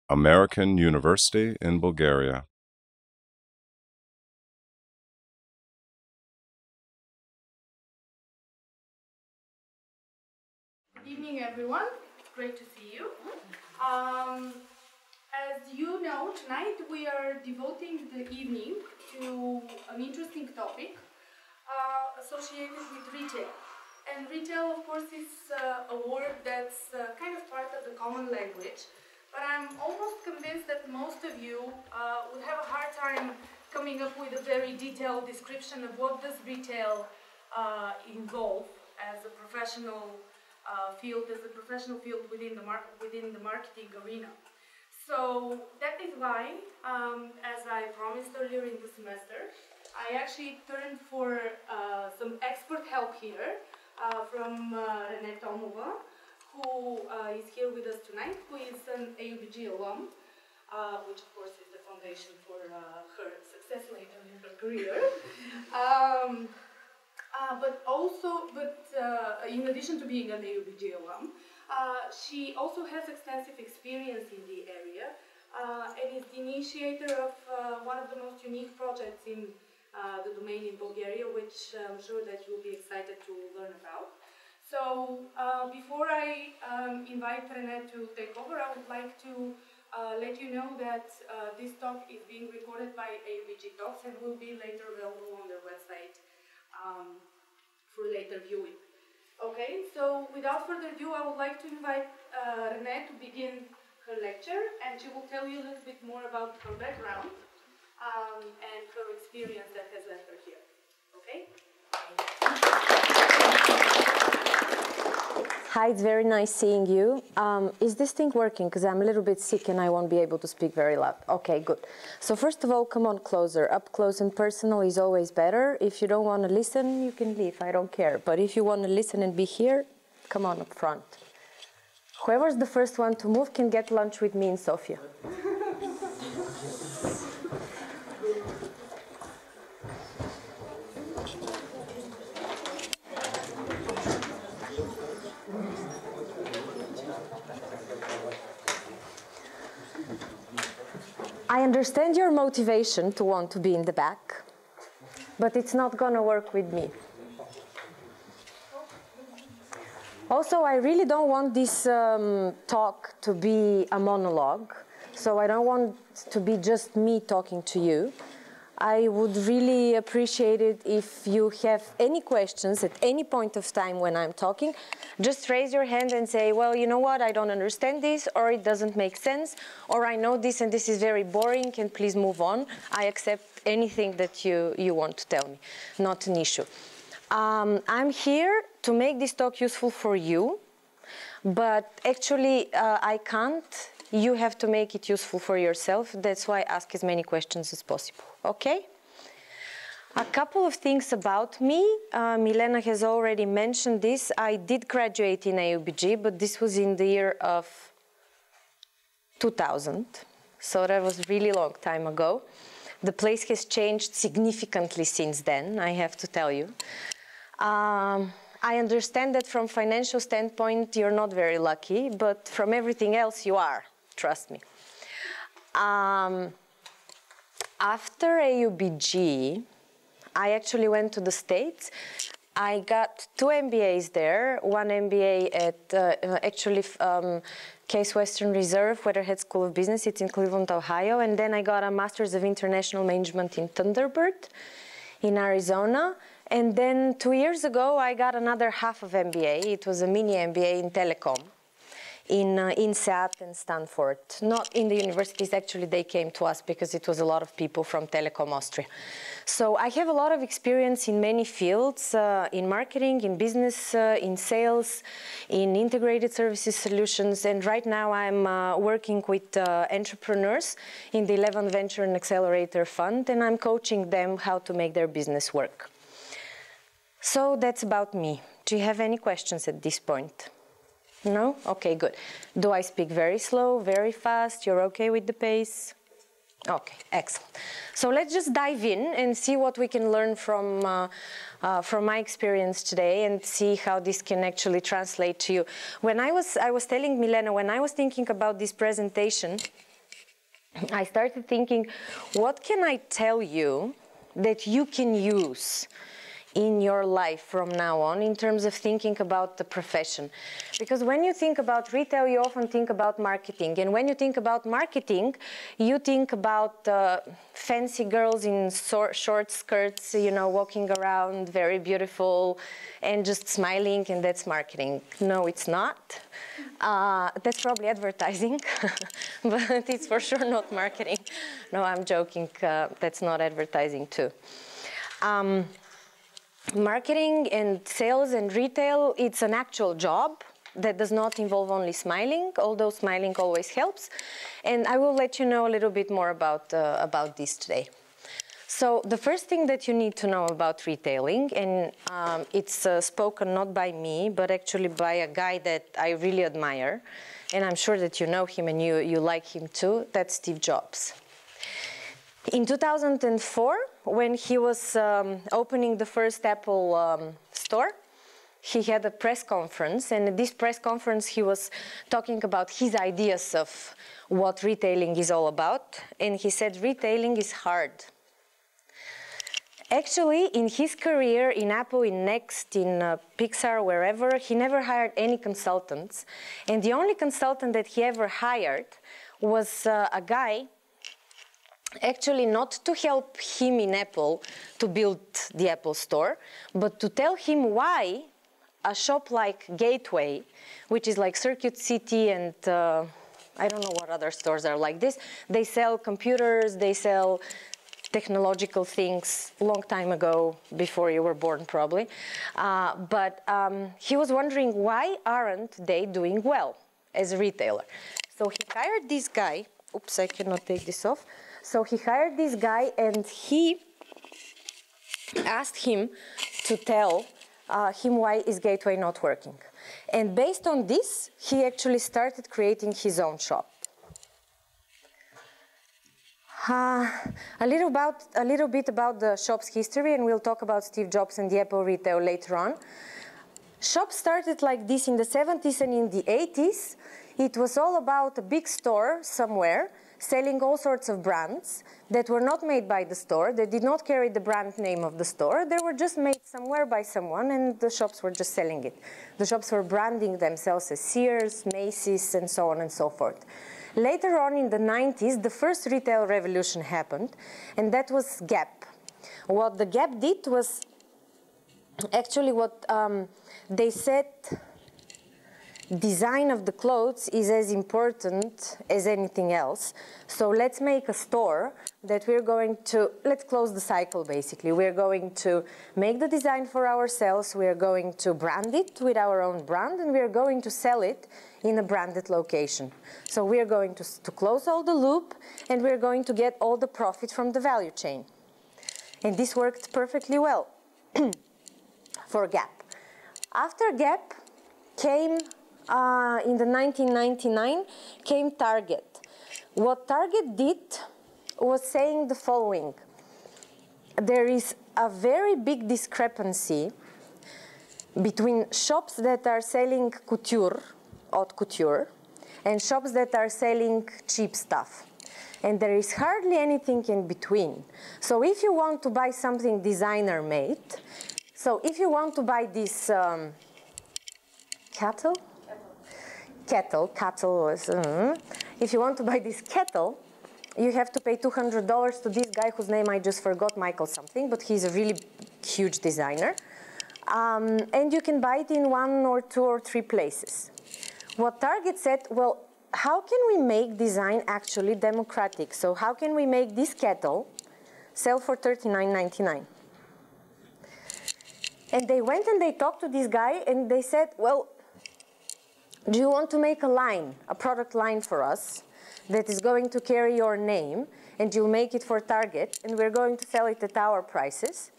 American University in Bulgaria. Good evening, everyone. It's great to see you. As you know, tonight we are devoting the evening to an interesting topic associated with retail. And retail, of course, is a word that's kind of part of the common language, but I'm almost convinced that most of you would have a hard time coming up with a very detailed description of what does retail involve as a professional field within the marketing arena. So that is why, as I promised earlier in the semester, I actually turned for some expert help here from Rene Tomova, who is here with us tonight, who is an AUBG alum, which of course is the foundation for her success later in her career. But in addition to being an AUBG alum, she also has extensive experience in the area and is the initiator of one of the most unique projects in the domain in Bulgaria, which I'm sure that you'll be excited to learn about. So before I invite Rene to take over, I would like to let you know that this talk is being recorded by AUBGTalks and will be later available on their website for later viewing. Okay, so without further ado, I would like to invite Rene to begin her lecture, and she will tell you a little bit more about her background and her experience that has led her here. Okay? Hi, it's very nice seeing you. Is this thing working? Because I'm a little bit sick and I won't be able to speak very loud. Okay, good. So first of all, come on closer. Up close and personal is always better. If you don't want to listen, you can leave. I don't care. But if you want to listen and be here, come on up front. Whoever's the first one to move can get lunch with me in Sofia. I understand your motivation to want to be in the back, but it's not going to work with me. Also, I really don't want this talk to be a monologue, so I don't want to be just me talking to you. I would really appreciate it if you have any questions at any point of time when I'm talking. Just raise your hand and say, well, you know what, I don't understand this, or it doesn't make sense, or I know this and this is very boring, and please move on. I accept anything that you want to tell me, not an issue. I'm here to make this talk useful for you, but actually I can't. You have to make it useful for yourself. That's why I ask as many questions as possible, okay? A couple of things about me. Milena has already mentioned this. I did graduate in AUBG, but this was in the year of 2000. So that was a really long time ago. The place has changed significantly since then, I have to tell you. I understand that from financial standpoint, you're not very lucky, but from everything else, you are. Trust me. After AUBG, I actually went to the States. I got 2 MBAs there. One MBA at Case Western Reserve, Weatherhead School of Business. It's in Cleveland, Ohio. And then I got a Master's of International Management in Thunderbird in Arizona. And then 2 years ago, I got another half of MBA. It was a mini MBA in telecom in SAT and Stanford. Not in the universities, actually, they came to us because it was a lot of people from Telecom Austria. So I have a lot of experience in many fields, in marketing, in business, in sales, in integrated services solutions, and right now I'm working with entrepreneurs in the 11th Venture and Accelerator Fund, and I'm coaching them how to make their business work. So that's about me. Do you have any questions at this point? No? Okay, good. Do I speak very slow, very fast? You're okay with the pace? Okay, excellent. So let's just dive in and see what we can learn from my experience today and see how this can actually translate to you. When I was telling Milena, when I was thinking about this presentation, I started thinking, what can I tell you that you can use in your life from now on in terms of thinking about the profession? Because when you think about retail, you often think about marketing. And when you think about marketing, you think about fancy girls in short skirts, you know, walking around, very beautiful, and just smiling, and that's marketing. No, it's not. That's probably advertising, but it's for sure not marketing. No, I'm joking. That's not advertising too. Marketing and sales and retail, it's an actual job that does not involve only smiling, although smiling always helps. And I will let you know a little bit more about this today. So the first thing that you need to know about retailing, and it's spoken not by me, but actually by a guy that I really admire, and I'm sure that you know him and you like him too, that's Steve Jobs. In 2004, when he was opening the first Apple store, he had a press conference, and at this press conference he was talking about his ideas of what retailing is all about, and he said retailing is hard. Actually, in his career, in Apple, in Next, in Pixar, wherever, he never hired any consultants, and the only consultant that he ever hired was a guy, actually not to help him in Apple to build the Apple store, but to tell him why a shop like Gateway, which is like Circuit City and I don't know what other stores are like this, they sell computers, they sell technological things long time ago, before you were born probably. But he was wondering, why aren't they doing well as a retailer? So he hired this guy. Oops, I cannot take this off. So he hired this guy and he asked him to tell him why is Gateway not working. And based on this, he actually started creating his own shop. A little bit about the shop's history, and we'll talk about Steve Jobs and the Apple retail later on. Shops started like this in the 70s and in the 80s. It was all about a big store somewhere selling all sorts of brands that were not made by the store. They did not carry the brand name of the store. They were just made somewhere by someone, and the shops were just selling it. The shops were branding themselves as Sears, Macy's, and so on and so forth. Later on in the 90s, the first retail revolution happened, and that was Gap. What the Gap did was actually what they said, design of the clothes is as important as anything else. So let's make a store that we're going to, let's close the cycle basically. We're going to make the design for ourselves, we're going to brand it with our own brand, and we're going to sell it in a branded location. So we're going to close all the loop, and we're going to get all the profit from the value chain. And this worked perfectly well for Gap. After Gap came, in the 1999, came Target. What Target did was saying the following: there is a very big discrepancy between shops that are selling couture, haute couture, and shops that are selling cheap stuff. And there is hardly anything in between. So if you want to buy something designer made, so if you want to buy this kettle, if you want to buy this kettle, you have to pay $200 to this guy whose name I just forgot, Michael something, but he's a really huge designer. And you can buy it in 1 or 2 or 3 places. What Target said, well, how can we make design actually democratic? So how can we make this kettle sell for $39.99? And they went and they talked to this guy and they said, well, do you want to make a line, a product line for us that is going to carry your name, and you'll make it for Target, and we're going to sell it at our prices,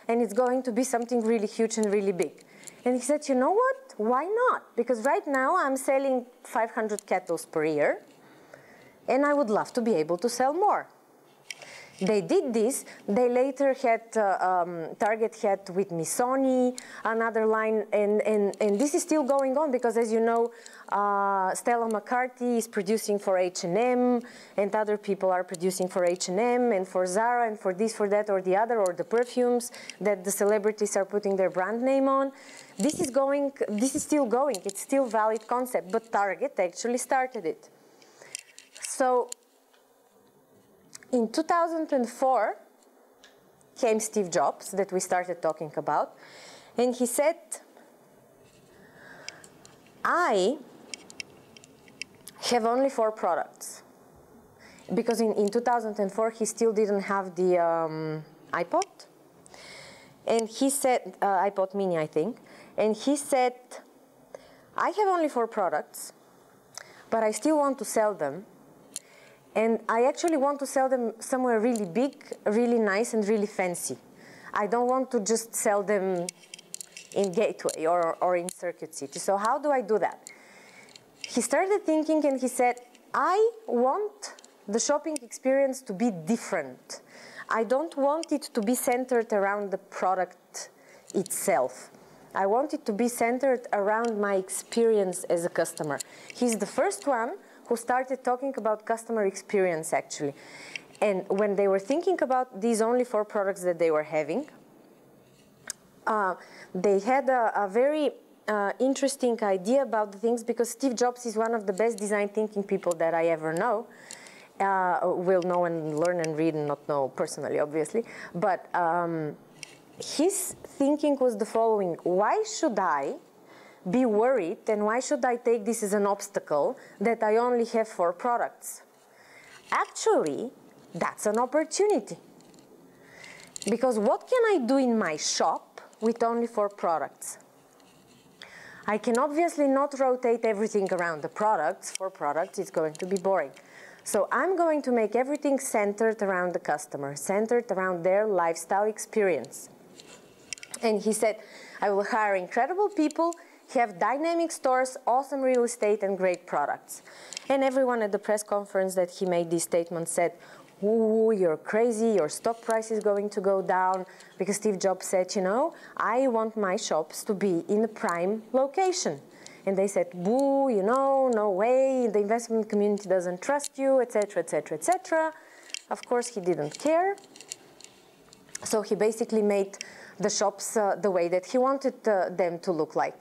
and it's going to be something really huge and really big? And he said, you know what? Why not? Because right now I'm selling 500 kettles per year, and I would love to be able to sell more. they did this. They later had Target had with Missoni another line, and this is still going on because, as you know, Stella McCarthy is producing for H&M, and other people are producing for H&M and for Zara and for this, for that, or the other, or the perfumes that the celebrities are putting their brand name on. This is going. This is still going. It's still a valid concept, but Target actually started it. So in 2004 came Steve Jobs that we started talking about, and he said, I have only 4 products. Because in 2004 he still didn't have the iPod, and he said, iPod mini I think, and he said, I have only 4 products, but I still want to sell them. And I actually want to sell them somewhere really big, really nice, and really fancy. I don't want to just sell them in Gateway or in Circuit City. So how do I do that? He started thinking and he said, I want the shopping experience to be different. I don't want it to be centered around the product itself. I want it to be centered around my experience as a customer. He's the first one who started talking about customer experience, actually. And when they were thinking about these only 4 products that they were having, they had a very interesting idea about the things, because Steve Jobs is one of the best design thinking people that I ever know. Will know and learn and read, and not know personally, obviously. But his thinking was the following: why should I be worried, and why should I take this as an obstacle that I only have 4 products? Actually, that's an opportunity. Because what can I do in my shop with only 4 products? I can obviously not rotate everything around the products. 4 products, it's going to be boring. So I'm going to make everything centered around the customer, centered around their lifestyle experience. And he said, I will hire incredible people, have dynamic stores, awesome real estate, and great products. And everyone at the press conference that he made this statement said, ooh, you're crazy, your stock price is going to go down, because Steve Jobs said, you know, I want my shops to be in a prime location. And they said, boo, you know, no way, the investment community doesn't trust you, etc., etc., etc. Of course, he didn't care. So he basically made the shops the way that he wanted them to look like.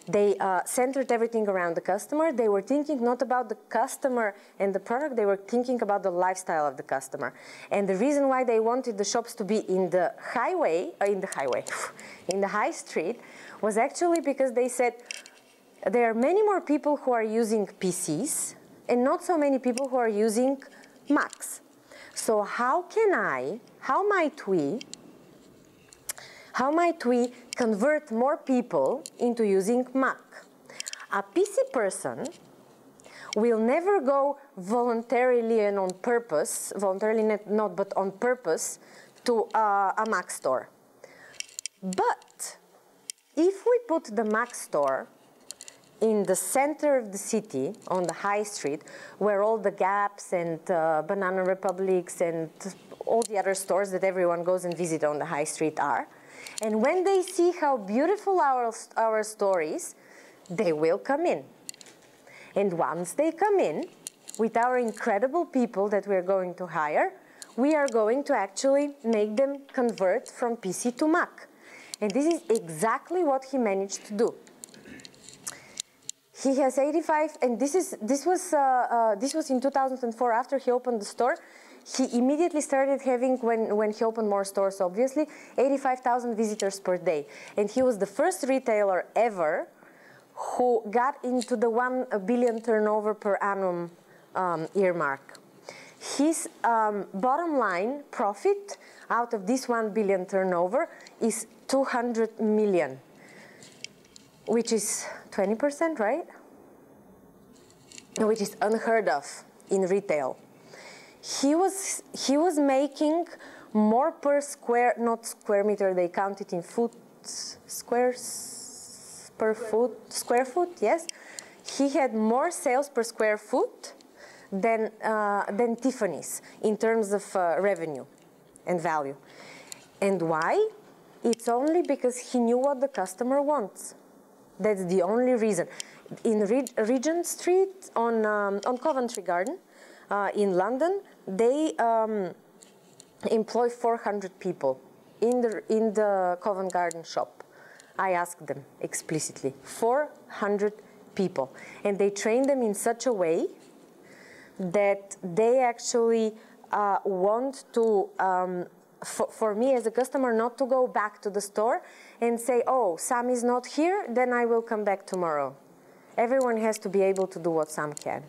They centered everything around the customer. They were thinking not about the customer and the product, they were thinking about the lifestyle of the customer. And the reason why they wanted the shops to be in the in the high street, was actually because they said, there are many more people who are using PCs and not so many people who are using Macs. So how might we convert more people into using Mac? A PC person will never go voluntarily and on purpose, voluntarily not, but on purpose, to a Mac store. But if we put the Mac store in the center of the city, on the high street, where all the Gaps and Banana Republics and all the other stores that everyone goes and visits on the high street are, and when they see how beautiful our store is, they will come in. And once they come in, with our incredible people that we're going to hire, we are going to actually make them convert from PC to Mac. And this is exactly what he managed to do. He has 85, and this was in 2004 after he opened the store. He immediately started having, when he opened more stores, obviously, 85,000 visitors per day. And he was the first retailer ever who got into the 1 billion turnover per annum earmark. His bottom line profit out of this 1 billion turnover is 200 million, which is 20%, right? Which is unheard of in retail. He was making more per square, not square meter, they count it in squares per foot, square foot, yes. He had more sales per square foot than Tiffany's in terms of revenue. and value. And why? It's only because he knew what the customer wants. That's the only reason. In Regent Street, on Coventry Garden, in London, they employ 400 people in the Covent Garden shop. I asked them explicitly, 400 people. And they train them in such a way that they actually want to, for me as a customer, not to go back to the store and say, oh, Sam is not here, then I will come back tomorrow. Everyone has to be able to do what Sam can.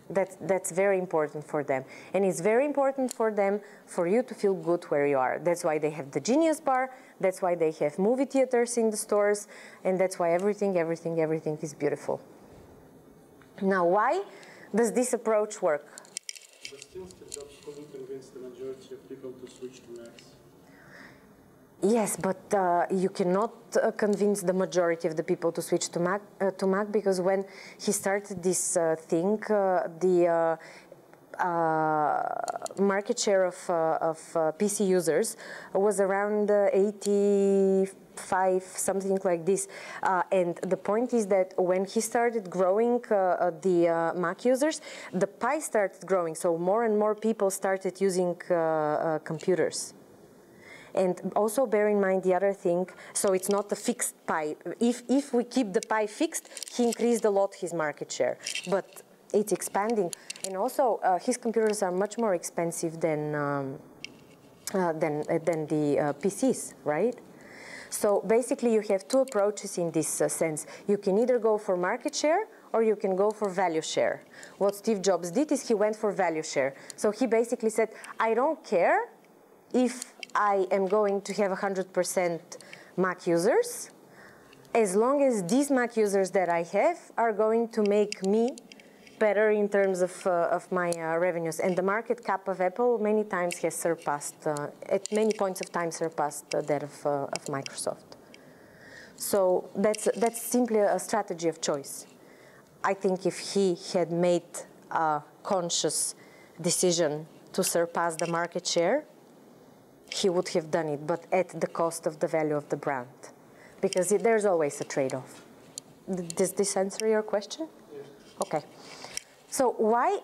That's very important for them. And it's very important for them, for you to feel good where you are. That's why they have the Genius Bar, that's why they have movie theaters in the stores, and that's why everything is beautiful. Now, why does this approach work? But still, Steve Jobs couldn't convince the majority of people to switch to Macs. Yes, but you cannot convince the majority of the people to switch to Mac because when he started this thing, the market share of PC users was around 85, something like this. And the point is that when he started growing the Mac users, the pie started growing. So more and more people started using computers. And also bear in mind the other thing, so it's not a fixed pie. If we keep the pie fixed, he increased a lot his market share, but it's expanding. And also his computers are much more expensive than the PCs, right? So basically you have two approaches in this sense. You can either go for market share or you can go for value share. What Steve Jobs did is he went for value share. So he basically said, I don't care if I am going to have 100% Mac users, as long as these Mac users that I have are going to make me better in terms of my revenues. And the market cap of Apple many times has surpassed, at many points of time surpassed that of Microsoft. So that's simply a strategy of choice. I think if he had made a conscious decision to surpass the market share, he would have done it, but at the cost of the value of the brand. Because there's always a trade-off. Does this answer your question? Yes. Okay. So why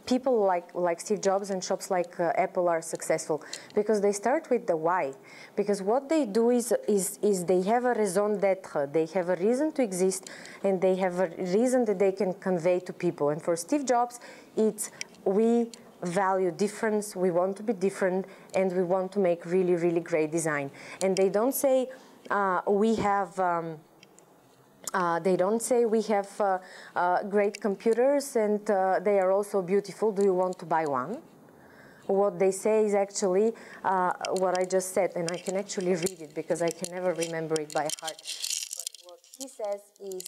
people like Steve Jobs and shops like Apple are successful? Because they start with the why. Because what they do is they have a raison d'être. They have a reason to exist, and they have a reason that they can convey to people. And for Steve Jobs, it's we value difference, we want to be different, and we want to make really, really great design. And they don't say we have great computers and they are also beautiful. Do you want to buy one? What they say is actually what I just said, and I can actually read it because I can never remember it by heart. But what he says is,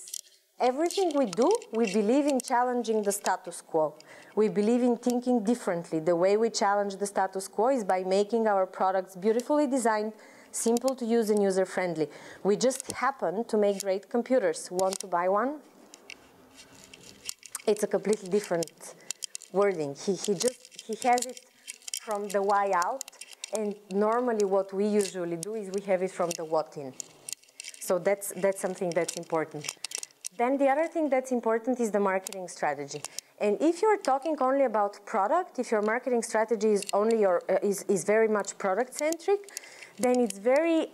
everything we do, we believe in challenging the status quo. We believe in thinking differently. The way we challenge the status quo is by making our products beautifully designed, simple to use and user-friendly. We just happen to make great computers. Want to buy one? It's a completely different wording. He has it from the why out, and normally what we usually do is we have it from the what in. So that's something that's important. Then the other thing that's important is the marketing strategy. And if you're talking only about product, if your marketing strategy is only is very much product-centric, then it's very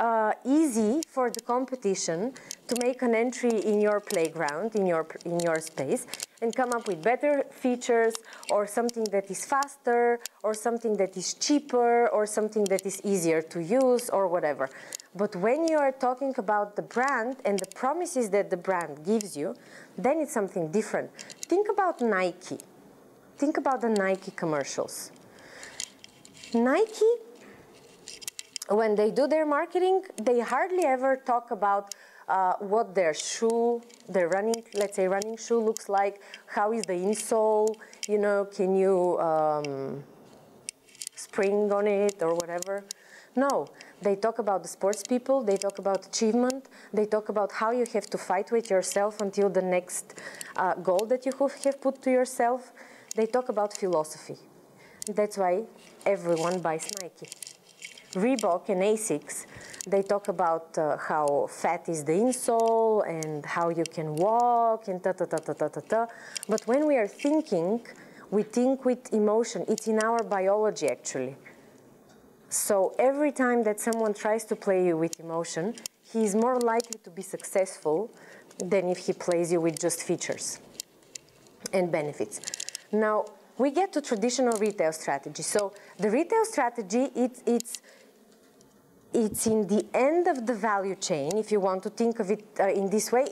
easy for the competition to make an entry in your playground, in your space, and come up with better features, or something that is faster, or something that is cheaper, or something that is easier to use, or whatever. But when you are talking about the brand and the promises that the brand gives you, then it's something different. Think about Nike. Think about the Nike commercials. Nike, when they do their marketing, they hardly ever talk about what their shoe, their running shoe looks like, how is the insole, you know, can you spring on it or whatever. No, they talk about the sports people, they talk about achievement, they talk about how you have to fight with yourself until the next goal that you have put to yourself. They talk about philosophy. That's why everyone buys Nike. Reebok and Asics, they talk about how fat is the insole and how you can walk and ta-ta-ta-ta-ta-ta. But when we are thinking, we think with emotion. It's in our biology, actually. So every time that someone tries to play you with emotion, he is more likely to be successful than if he plays you with just features and benefits. Now, we get to traditional retail strategy. So the retail strategy, it's in the end of the value chain. If you want to think of it in this way,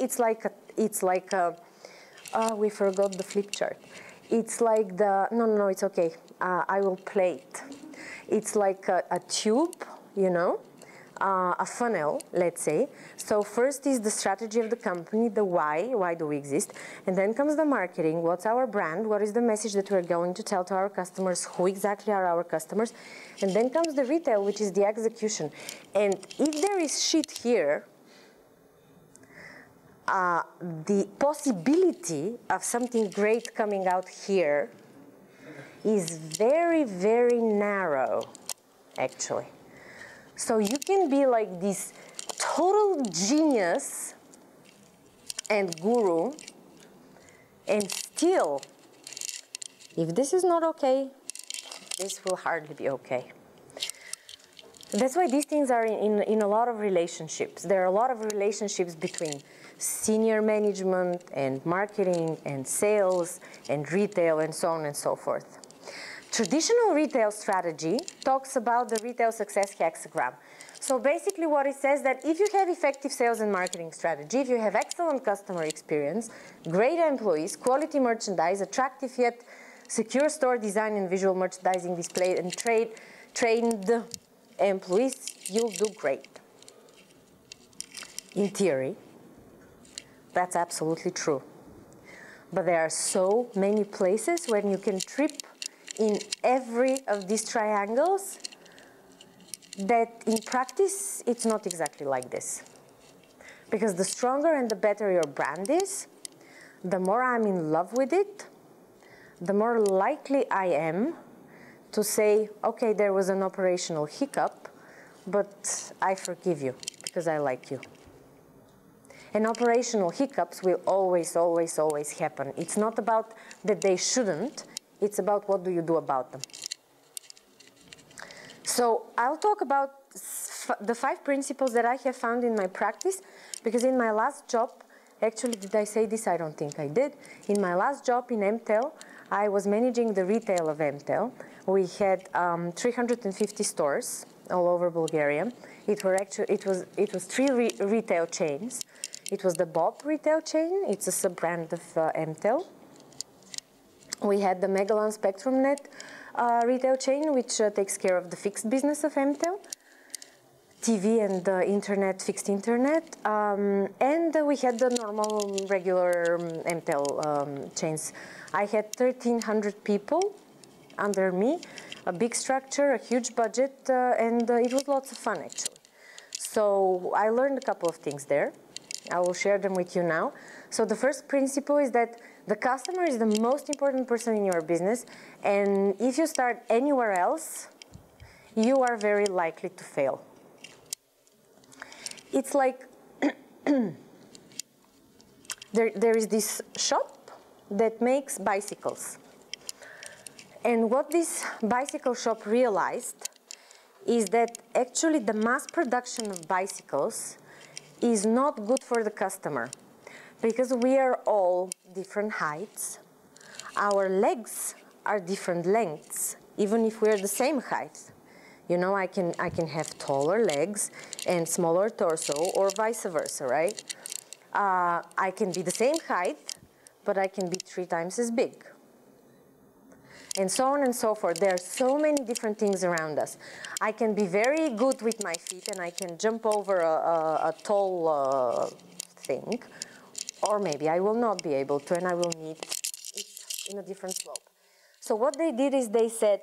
we forgot the flip chart. It's like no, it's okay. I will play it. It's like a tube, you know, a funnel, let's say. So first is the strategy of the company, the why do we exist? And then comes the marketing, what's our brand, what is the message that we're going to tell to our customers, who exactly are our customers? And then comes the retail, which is the execution. And if there is shit here, the possibility of something great coming out here is very, very narrow, actually. So you can be like this total genius and guru, and still, if this is not okay, this will hardly be okay. That's why these things are in a lot of relationships. There are a lot of relationships between senior management and marketing and sales and retail and so on and so forth. Traditional retail strategy talks about the retail success hexagram. So basically what it says that if you have effective sales and marketing strategy, if you have excellent customer experience, great employees, quality merchandise, attractive yet secure store design and visual merchandising display, and trained employees, you'll do great. In theory, that's absolutely true. But there are so many places where you can trip in every of these triangles that in practice, it's not exactly like this. Because the stronger and the better your brand is, the more I'm in love with it, the more likely I am to say, okay, there was an operational hiccup, but I forgive you because I like you. And operational hiccups will always, always, always happen. It's not about that they shouldn't, it's about what do you do about them. So I'll talk about the 5 principles that I have found in my practice, because in my last job, actually, did I say this? I don't think I did. In my last job in Mtel, I was managing the retail of Mtel. We had 350 stores all over Bulgaria. It was 3 retail chains. It was the Bob retail chain. It's a sub-brand of Mtel. We had the Megalon SpectrumNet retail chain, which takes care of the fixed business of Mtel, TV and internet, fixed internet, and we had the normal, regular Mtel chains. I had 1,300 people under me, a big structure, a huge budget, and it was lots of fun, actually. So I learned a couple of things there. I will share them with you now. So the first principle is that the customer is the most important person in your business, and if you start anywhere else, you are very likely to fail. It's like there is this shop that makes bicycles. And what this bicycle shop realized is that actually the mass production of bicycles is not good for the customer, because we are all different heights. Our legs are different lengths, even if we're the same height. You know, I can have taller legs and smaller torso, or vice versa, right? I can be the same height, but I can be 3 times as big. And so on and so forth. There are so many different things around us. I can be very good with my feet, and I can jump over a tall thing, or maybe I will not be able to, and I will need it in a different slope. So what they did is they said,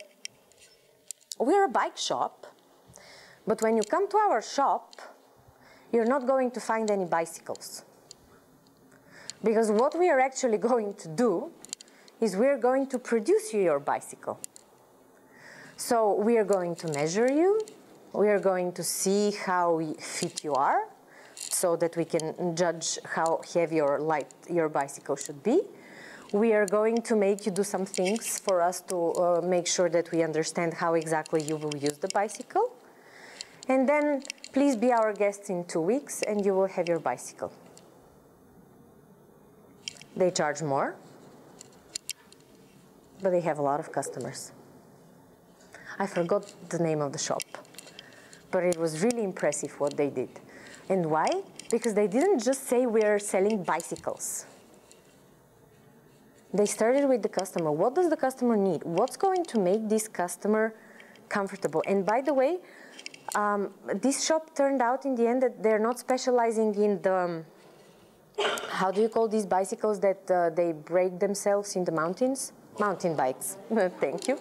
we're a bike shop, but when you come to our shop, you're not going to find any bicycles. Because what we are actually going to do is we're going to produce you your bicycle. So we are going to measure you. We are going to see how fit you are so that we can judge how heavy or light your bicycle should be. We are going to make you do some things for us to make sure that we understand how exactly you will use the bicycle. And then please be our guest in 2 weeks and you will have your bicycle. They charge more, but they have a lot of customers. I forgot the name of the shop, but it was really impressive what they did. And why? Because they didn't just say we're selling bicycles. They started with the customer. What does the customer need? What's going to make this customer comfortable? And by the way, this shop turned out in the end that they're not specializing in the, how do you call these bicycles that they break themselves in the mountains? Mountain bikes. Thank you.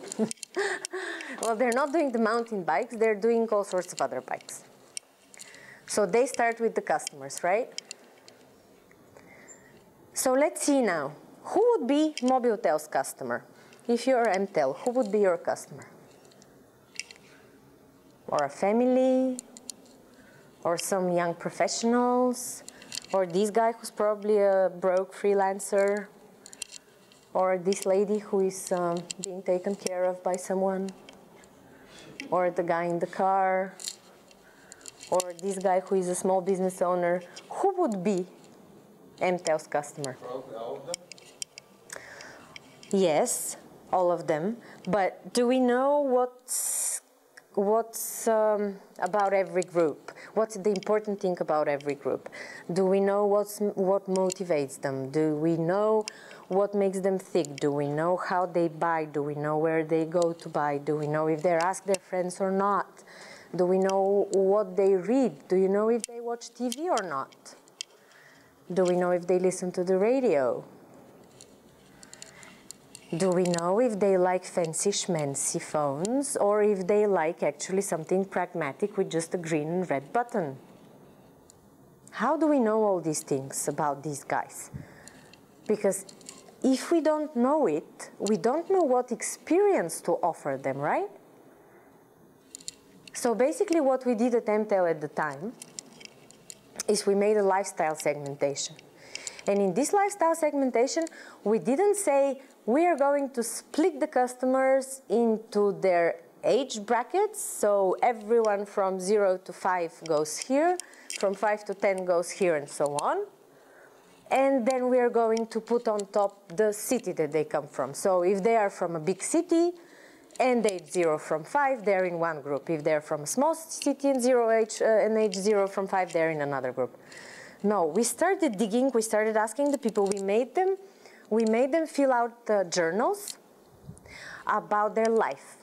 Well, they're not doing the mountain bikes, they're doing all sorts of other bikes. So they start with the customers, right? So let's see now. Who would be Mobiltel's customer? If you're Mtel, who would be your customer? Or a family? Or some young professionals? Or this guy who's probably a broke freelancer? Or this lady who is being taken care of by someone? Or the guy in the car? Or this guy who is a small business owner? Who would be Mtel's customer? Probably all of them. Yes, all of them. But do we know what's about every group? What's the important thing about every group? Do we know what motivates them? Do we know what makes them tick? Do we know how they buy? Do we know where they go to buy? Do we know if they ask their friends or not? Do we know what they read? Do you know if they watch TV or not? Do we know if they listen to the radio? Do we know if they like fancy schmancy phones or if they like actually something pragmatic with just a green and red button? How do we know all these things about these guys? Because if we don't know it, we don't know what experience to offer them, right? So basically what we did at Mtel at the time is we made a lifestyle segmentation. And in this lifestyle segmentation, we didn't say we are going to split the customers into their age brackets. So everyone from 0 to 5 goes here, from 5 to 10 goes here, and so on. And then we are going to put on top the city that they come from. So if they are from a big city and age 0 from 5, they're in one group. If they're from a small city and age 0 from 5, they're in another group. No, we started digging, we started asking the people, we made them fill out journals about their life,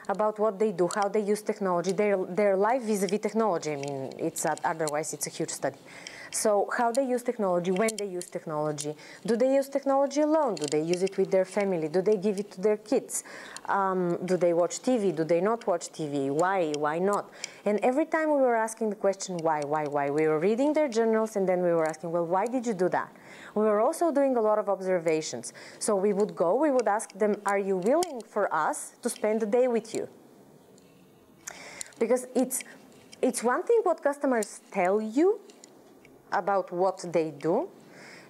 about what they do, how they use technology, their life vis-a-vis technology. I mean, otherwise it's a huge study. So how they use technology, when they use technology. Do they use technology alone? Do they use it with their family? Do they give it to their kids? Do they watch TV? Do they not watch TV? Why? Why not? And every time we were asking the question, why? We were reading their journals and then we were asking, well, why did you do that? We were also doing a lot of observations. So we would go, we would ask them, are you willing for us to spend the day with you? Because it's one thing what customers tell you about what they do,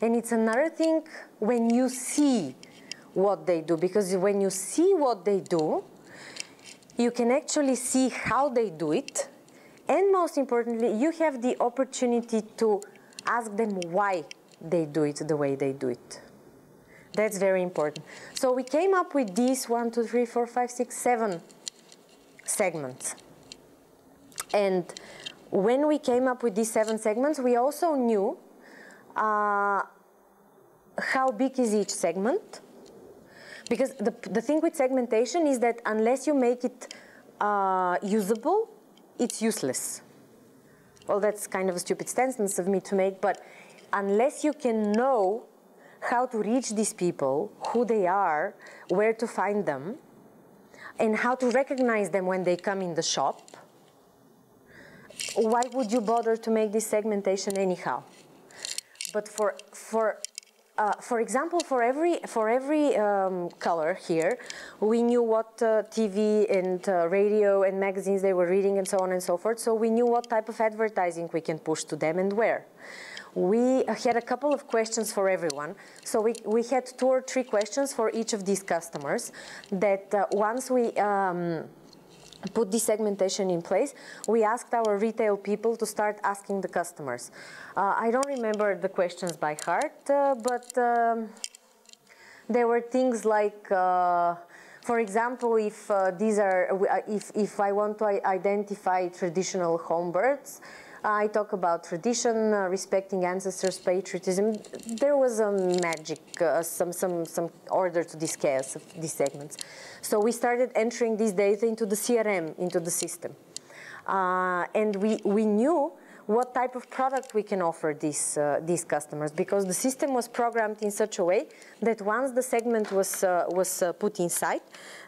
and it's another thing when you see what they do, because when you see what they do, you can actually see how they do it, and most importantly, you have the opportunity to ask them why they do it the way they do it. That's very important. So we came up with these 1, 2, 3, 4, 5, 6, 7 segments. And when we came up with these 7 segments, we also knew how big is each segment. Because the thing with segmentation is that unless you make it usable, it's useless. Well, that's kind of a stupid sentence of me to make, but unless you can know how to reach these people, who they are, where to find them, and how to recognize them when they come in the shop, why would you bother to make this segmentation anyhow? But for For example, for every color here, we knew what TV and radio and magazines they were reading and so on and so forth. So we knew what type of advertising we can push to them and where. We had a couple of questions for everyone. So we had 2 or 3 questions for each of these customers that once we put this segmentation in place, we asked our retail people to start asking the customers. I don't remember the questions by heart, but there were things like, for example, if if I want to identify traditional home births, I talk about tradition, respecting ancestors, patriotism. There was a magic, some order to these chaos of these segments. So we started entering this data into the CRM, into the system. And we knew what type of product we can offer these customers, because the system was programmed in such a way that once the segment was put inside,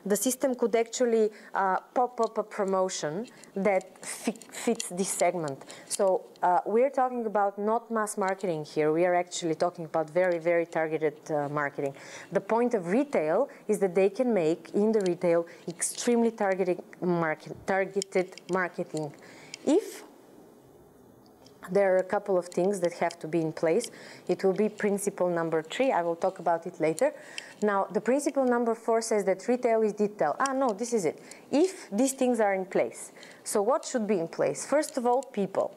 the system could actually pop up a promotion that fits this segment. So we're talking about not mass marketing here. We are actually talking about very, very targeted marketing. The point of retail is that they can make in the retail extremely targeted marketing. If there are a couple of things that have to be in place, it will be principle number 3. I will talk about it later. Now, the principle number 4 says that retail is detail. No, this is it. If these things are in place, so what should be in place? First of all, people.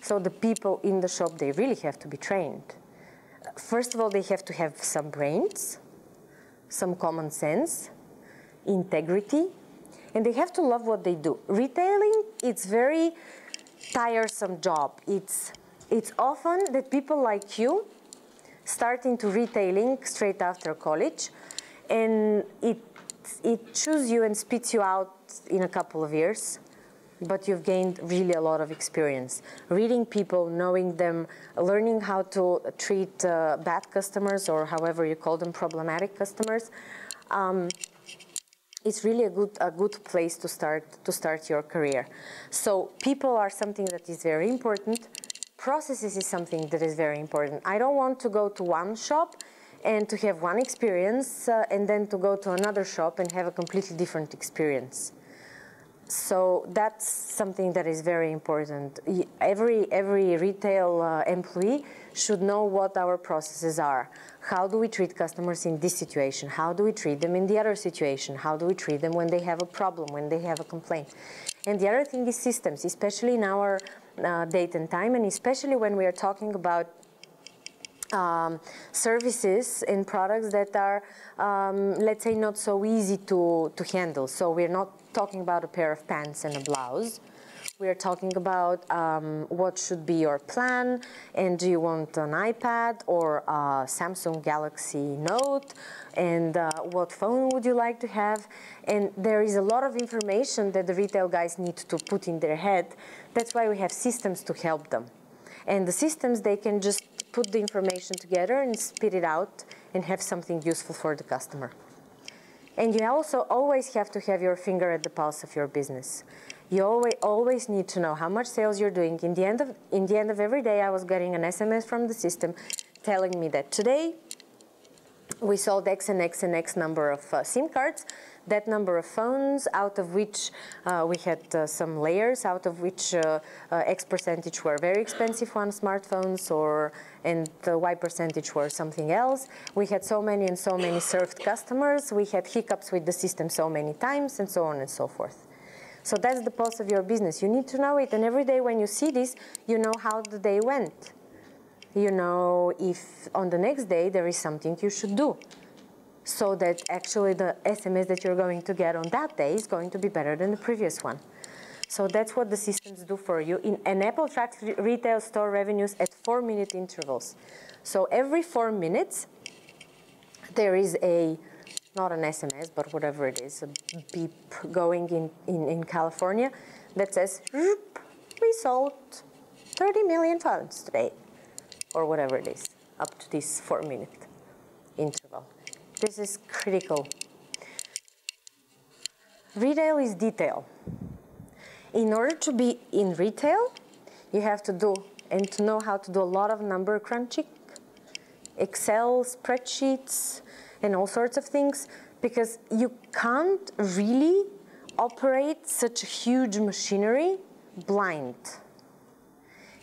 So the people in the shop, they really have to be trained. First of all, they have to have some brains, some common sense, integrity, and they have to love what they do. Retailing, it's very tiresome job. It's often that people like you start into retailing straight after college, and it chews you and spits you out in a couple of years, but you've gained really a lot of experience. Reading people, knowing them, learning how to treat bad customers, or however you call them, problematic customers. It's really a good place to start your career. So people are something that is very important. Processes is something that is very important. I don't want to go to one shop and to have one experience and then to go to another shop and have a completely different experience. So that's something that is very important. Every retail employee should know what our processes are. How do we treat customers in this situation? How do we treat them in the other situation? How do we treat them when they have a problem, when they have a complaint? And the other thing is systems, especially in our date and time, and especially when we are talking about services and products that are, let's say, not so easy to handle. So we're not talking about a pair of pants and a blouse. We're talking about what should be your plan, and do you want an iPad or a Samsung Galaxy Note, and what phone would you like to have? And there is a lot of information that the retail guys need to put in their head. That's why we have systems to help them. And the systems, they can just put the information together and spit it out and have something useful for the customer. And you also always have to have your finger at the pulse of your business. You always need to know how much sales you're doing. In the end of every day, I was getting an SMS from the system telling me that today we sold X and X and X number of SIM cards, that number of phones, out of which we had some layers, out of which X percentage were very expensive one smartphones, and the Y percentage were something else. We had so many and so many served customers. We had hiccups with the system so many times, and so on and so forth. So that's the pulse of your business. You need to know it, and every day when you see this, you know how the day went. You know if on the next day there is something you should do, so that actually the SMS that you're going to get on that day is going to be better than the previous one. So that's what the systems do for you. And Apple tracks retail store revenues at 4-minute intervals. So every 4 minutes, there is not an SMS, but whatever it is, a beep going in California that says, we sold 30 million phones today, or whatever it is, up to this 4-minute interval. This is critical. Retail is detail. In order to be in retail, you have to do and to know how to do a lot of number crunching Excel spreadsheets and all sorts of things, because you can't really operate such a huge machinery blind.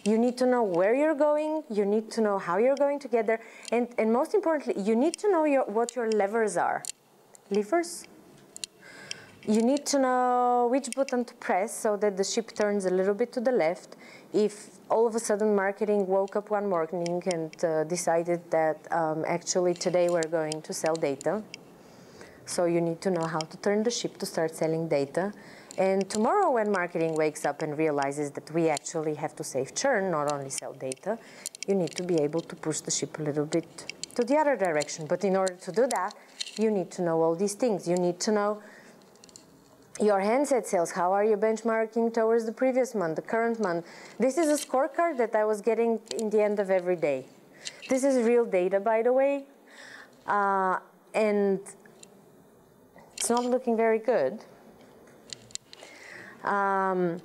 You need to know where you're going, you need to know how you're going to get there, and most importantly, you need to know what your levers are. Levers? You need to know which button to press so that the ship turns a little bit to the left. If all of a sudden marketing woke up one morning and decided that actually today we're going to sell data, so you need to know how to turn the ship to start selling data. And tomorrow when marketing wakes up and realizes that we actually have to save churn, not only sell data, you need to be able to push the ship a little bit to the other direction. But in order to do that, you need to know all these things. You need to know your handset sales. How are you benchmarking towards the previous month, the current month? This is a scorecard that I was getting in the end of every day. This is real data, by the way. And it's not looking very good. I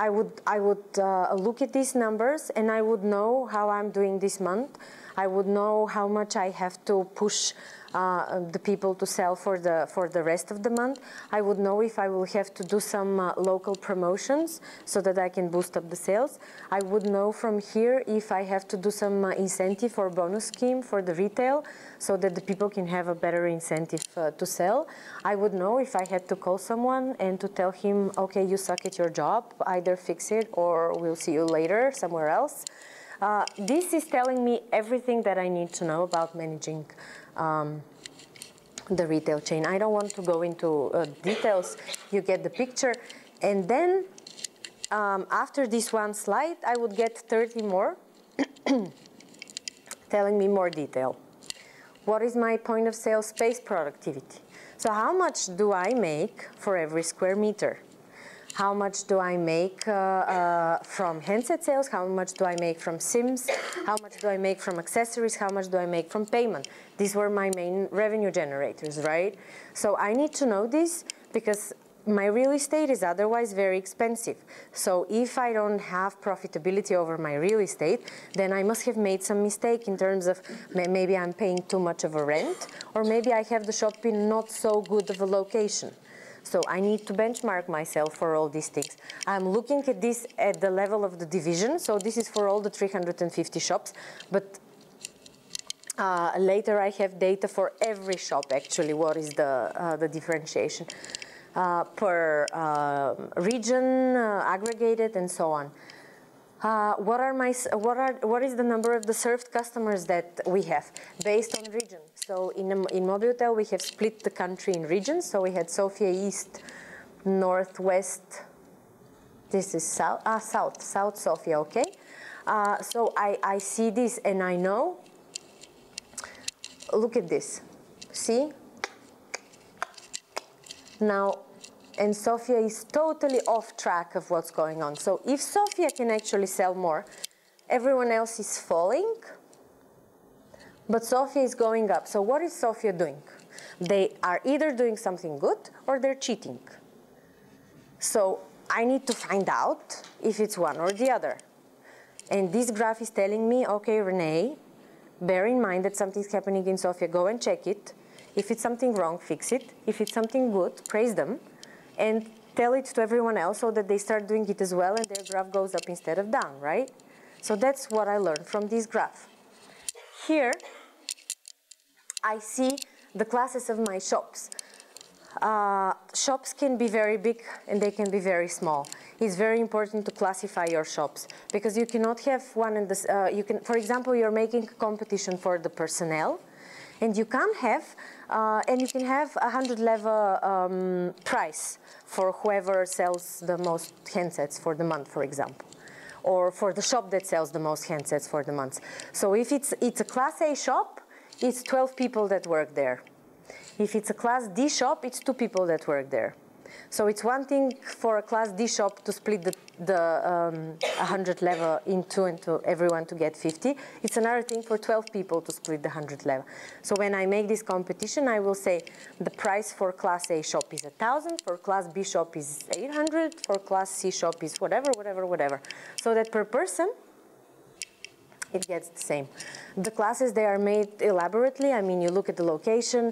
would look at these numbers and I would know how I'm doing this month. I would know how much I have to push the people to sell for the rest of the month. I would know if I will have to do some local promotions so that I can boost up the sales. I would know from here if I have to do some incentive or bonus scheme for the retail so that the people can have a better incentive to sell. I would know if I had to call someone and to tell him, okay, you suck at your job, either fix it or we'll see you later somewhere else. This is telling me everything that I need to know about managing the retail chain. I don't want to go into details. You get the picture. And then after this one slide, I would get 30 more telling me more detail. What is my point of sale space productivity? So how much do I make for every square meter? How much do I make from handset sales? How much do I make from SIMs? How much do I make from accessories? How much do I make from payment? These were my main revenue generators, right? So I need to know this because my real estate is otherwise very expensive. So if I don't have profitability over my real estate, then I must have made some mistake in terms of maybe I'm paying too much of a rent, or maybe I have the shop in not so good of a location. So I need to benchmark myself for all these things. I'm looking at this at the level of the division. So this is for all the 350 shops. But later I have data for every shop, actually, what is the differentiation per region, aggregated, and so on. What is the number of the served customers that we have based on region? So in Mtel we have split the country in regions. So we had Sofia East, Northwest. This is South Sofia. Okay. So I see this and I know. Look at this. See. Now. And Sofia is totally off track of what's going on. So if Sofia can actually sell more, everyone else is falling, but Sofia is going up. So what is Sofia doing? They are either doing something good or they're cheating. So I need to find out if it's one or the other. And this graph is telling me, okay, Rene, bear in mind that something's happening in Sofia. Go and check it. If it's something wrong, fix it. If it's something good, praise them. And tell it to everyone else so that they start doing it as well and their graph goes up instead of down, right? So that's what I learned from this graph. Here, I see the classes of my shops. Shops can be very big and they can be very small. It's very important to classify your shops because you cannot have one in this, for example, you're making a competition for the personnel. And you can't have, and you can have 100 level price for whoever sells the most handsets for the month, for example, or for the shop that sells the most handsets for the month. So if it's a Class A shop, it's 12 people that work there. If it's a Class D shop, it's 2 people that work there. So it's one thing for a Class D shop to split the 100 level into everyone to get 50. It's another thing for 12 people to split the 100 level. So when I make this competition, I will say the price for Class A shop is 1,000, for Class B shop is 800, for Class C shop is whatever. So that per person, it gets the same. The classes, they are made elaborately. I mean, you look at the location.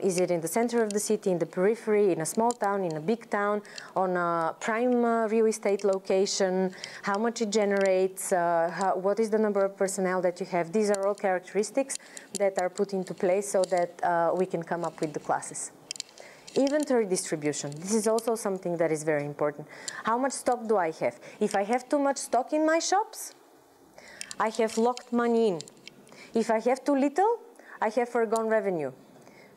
Is it in the center of the city, in the periphery, in a small town, in a big town, on a prime real estate location, how much it generates, what is the number of personnel that you have. These are all characteristics that are put into place so that we can come up with the classes. Inventory distribution. This is also something that is very important. How much stock do I have? If I have too much stock in my shops, I have locked money in. If I have too little, I have foregone revenue.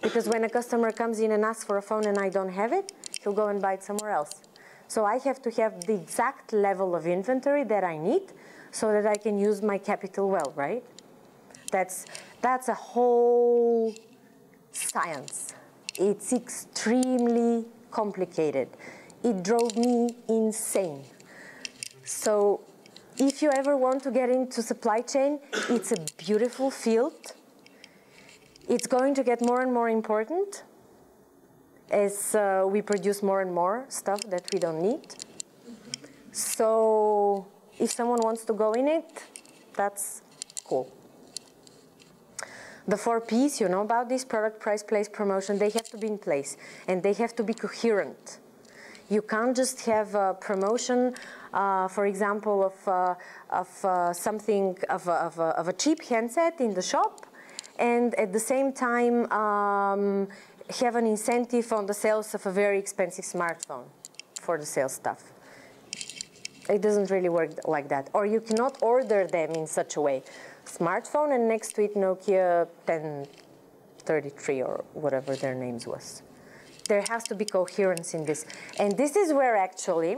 Because when a customer comes in and asks for a phone and I don't have it, he'll go and buy it somewhere else. So I have to have the exact level of inventory that I need so that I can use my capital well, right? That's a whole science. It's extremely complicated. It drove me insane. So if you ever want to get into supply chain, it's a beautiful field. It's going to get more and more important as we produce more and more stuff that we don't need. So if someone wants to go in it, that's cool. The 4 Ps, you know about this: product, price, place, promotion. They have to be in place, and they have to be coherent. You can't just have a promotion, for example, of something, of a cheap handset in the shop, and at the same time have an incentive on the sales of a very expensive smartphone for the sales staff. It doesn't really work like that. Or you cannot order them in such a way. Smartphone and next to it Nokia 1033 or whatever their names was. There has to be coherence in this. And this is where actually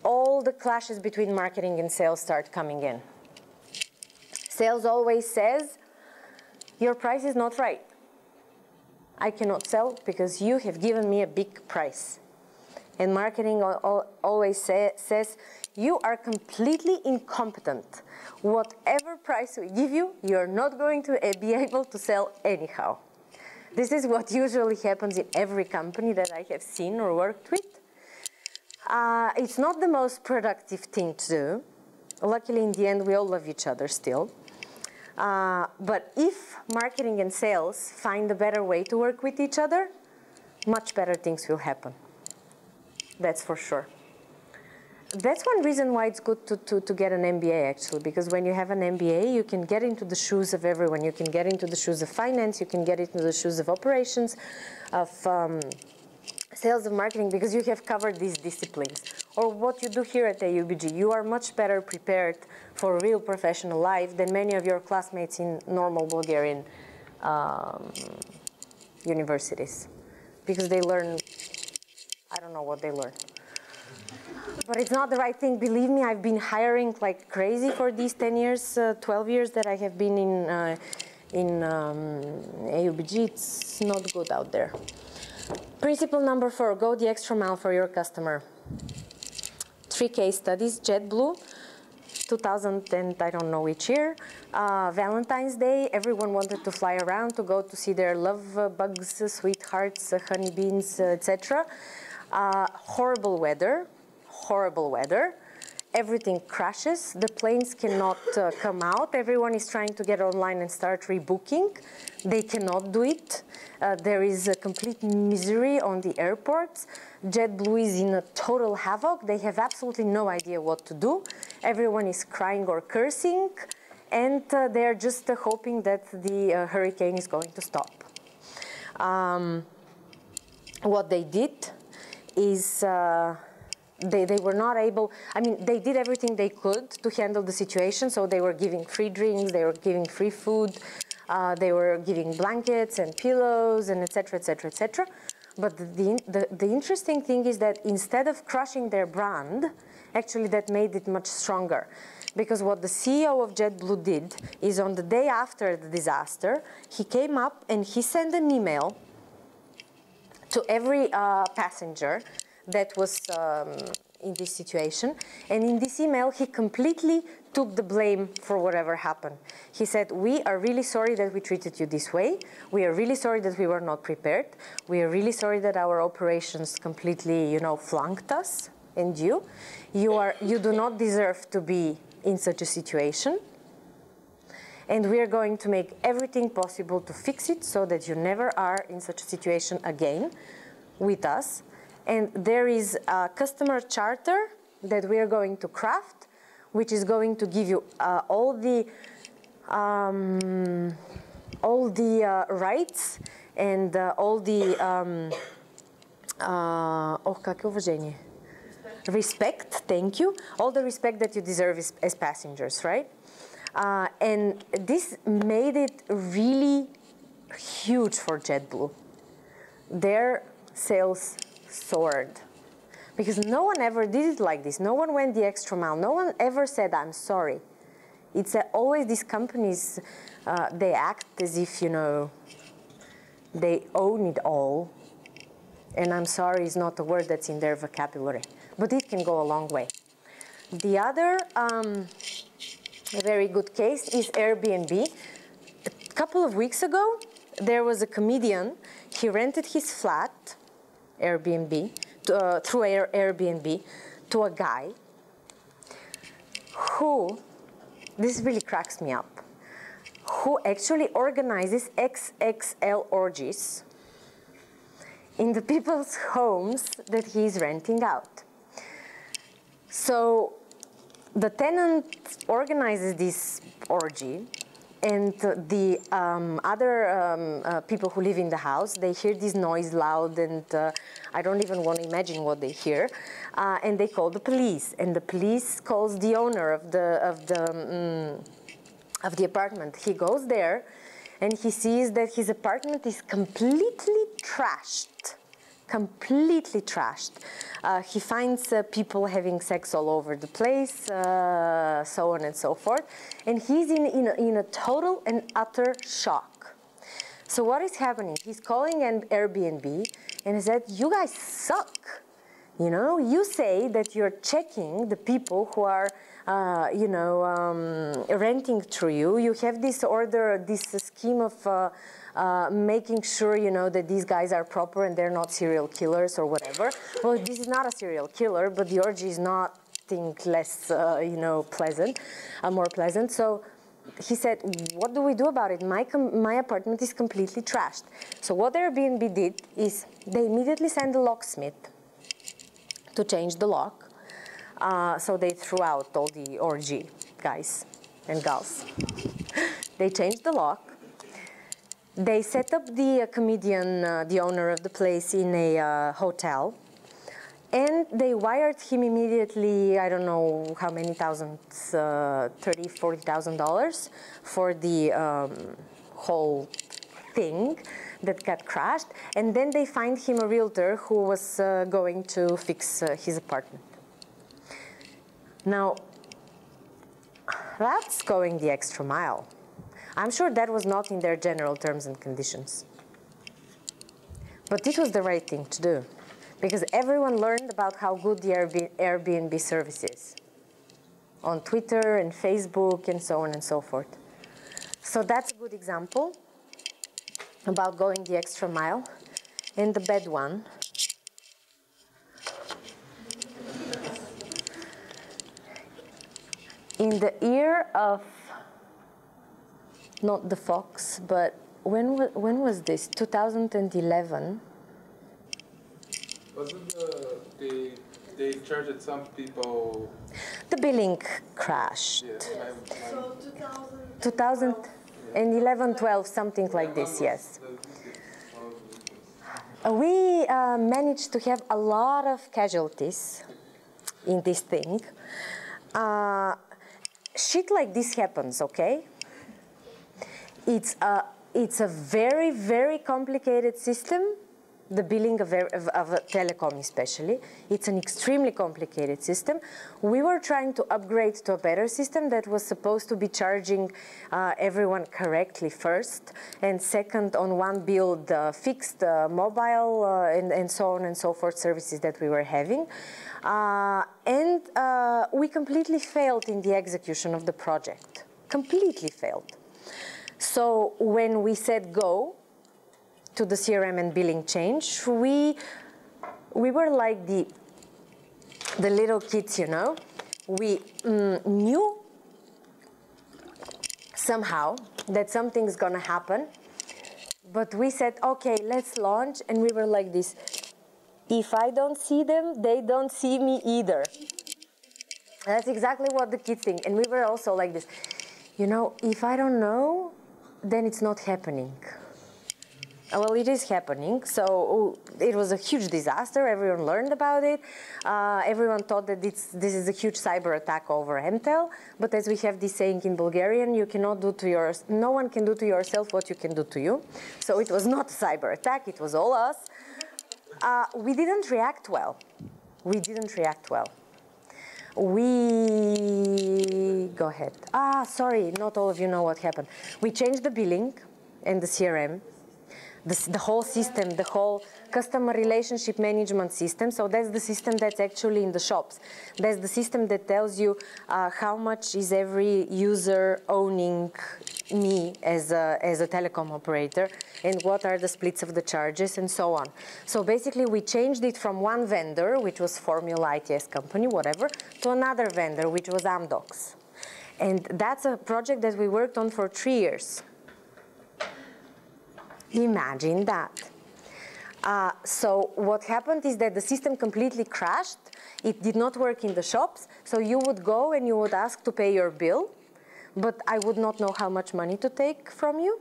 all the clashes between marketing and sales start coming in. Sales always says, your price is not right. I cannot sell because you have given me a big price. And marketing always says, you are completely incompetent. Whatever price we give you, you're not going to be able to sell anyhow. This is what usually happens in every company that I have seen or worked with. It's not the most productive thing to do. Luckily, in the end, we all love each other still. But if marketing and sales find a better way to work with each other, much better things will happen. That's for sure. That's one reason why it's good to get an MBA, actually, because when you have an MBA, you can get into the shoes of everyone. You can get into the shoes of finance, you can get into the shoes of operations, of sales and marketing, because you have covered these disciplines. Or what you do here at AUBG, you are much better prepared for real professional life than many of your classmates in normal Bulgarian universities, because they learn, I don't know what they learn. But it's not the right thing. Believe me, I've been hiring like crazy for these 10 years, 12 years that I have been in AUBG. It's not good out there. Principle number 4, go the extra mile for your customer. 3 case studies: JetBlue, 2000 and I don't know which year, Valentine's Day, everyone wanted to fly around to go to see their love bugs, sweethearts, honeybees, etc. Horrible weather. Everything crashes, the planes cannot come out, everyone is trying to get online and start rebooking. They cannot do it. There is a complete misery on the airports. JetBlue is in a total havoc. They have absolutely no idea what to do. Everyone is crying or cursing, and they're just hoping that the hurricane is going to stop. What they did is they were not able, I mean, they did everything they could to handle the situation. So they were giving free drinks, they were giving free food, they were giving blankets and pillows and etc., etc., etc. But the interesting thing is that instead of crushing their brand, actually that made it much stronger. Because what the CEO of JetBlue did is on the day after the disaster, he came up and he sent an email to every passenger that was in this situation. And in this email, he completely took the blame for whatever happened. He said, we are really sorry that we treated you this way. We are really sorry that we were not prepared. We are really sorry that our operations completely, flunked us and you. You do not deserve to be in such a situation. and we are going to make everything possible to fix it so that you never are in such a situation again with us. And there is a customer charter that we are going to craft, which is going to give you all the rights and all the respect, thank you, all the respect that you deserve as passengers, right? And this made it really huge for JetBlue. Their sales soared because no one ever did it like this. No one went the extra mile. No one ever said, I'm sorry. It's always these companies, they act as if, you know, they own it all. And I'm sorry is not a word that's in their vocabulary, but it can go a long way. The other very good case is Airbnb. A couple of weeks ago, there was a comedian. He rented his flat, Airbnb, through Airbnb, to a guy who, this really cracks me up, who actually organizes XXL orgies in the people's homes that he's renting out. So the tenant organizes this orgy, and the other people who live in the house, they hear this noise loud, and I don't even want to imagine what they hear, and they call the police, and the police calls the owner of the apartment. He goes there, and he sees that his apartment is completely trashed, completely trashed. He finds people having sex all over the place, so on and so forth, and he's in a total and utter shock. So what is happening? He's calling an Airbnb, and he said, you guys suck. You know, you say that you're checking the people who are renting through you. You have this order, this scheme of making sure, you know, that these guys are proper and they're not serial killers or whatever. Well, this is not a serial killer, but the orgy is not less, pleasant, more pleasant. So he said, what do we do about it? My apartment is completely trashed. So what Airbnb did is they immediately sent a locksmith to change the lock. So they threw out all the orgy guys and gals. They changed the lock. They set up the comedian, the owner of the place, in a hotel. And they wired him immediately, I don't know how many thousands, $30,000, $40,000 for the whole thing that got crashed. And then they find him a realtor who was going to fix his apartment. Now, that's going the extra mile. I'm sure that was not in their general terms and conditions. But it was the right thing to do, because everyone learned about how good the Airbnb service is on Twitter and Facebook and so on and so forth. So that's a good example about going the extra mile. And the bad one, in the year of, not the Fox, but when was this? 2011. Wasn't they charged some people? The billing crashed. Yeah, So 2011, 12, something like this, yes. We managed to have a lot of casualties in this thing. Shit like this happens, okay? It's a very, very complicated system, the billing of a telecom especially. It's an extremely complicated system. We were trying to upgrade to a better system that was supposed to be charging everyone correctly first, and second, on one bill, the fixed mobile and so on and so forth services that we were having. And we completely failed in the execution of the project, completely failed. So when we said go to the CRM and billing change, we were like the little kids, you know. We knew somehow that something's gonna happen. But we said, okay, let's launch, and we were like this. If I don't see them, they don't see me either. That's exactly what the kids think. And we were also like this, you know, if I don't know, then it's not happening. Well, it is happening. So it was a huge disaster. Everyone learned about it. Everyone thought that this is a huge cyber attack over Mtel. But as we have this saying in Bulgarian, you cannot do to no one can do to yourself what you can do to you. So it was not a cyber attack. It was all us. We didn't react well. We didn't react well. Go ahead. Sorry, not all of you know what happened. We changed the billing and the CRM, the whole system, the whole customer relationship management system. So that's the system that's actually in the shops. That's the system that tells you how much is every user owning me as a telecom operator, and what are the splits of the charges, and so on. So basically, we changed it from one vendor, which was Formula ITS company, whatever, to another vendor, which was Amdocs. And that's a project that we worked on for 3 years. Imagine that. So what happened is that the system completely crashed. It did not work in the shops. So you would go and you would ask to pay your bill, but I would not know how much money to take from you.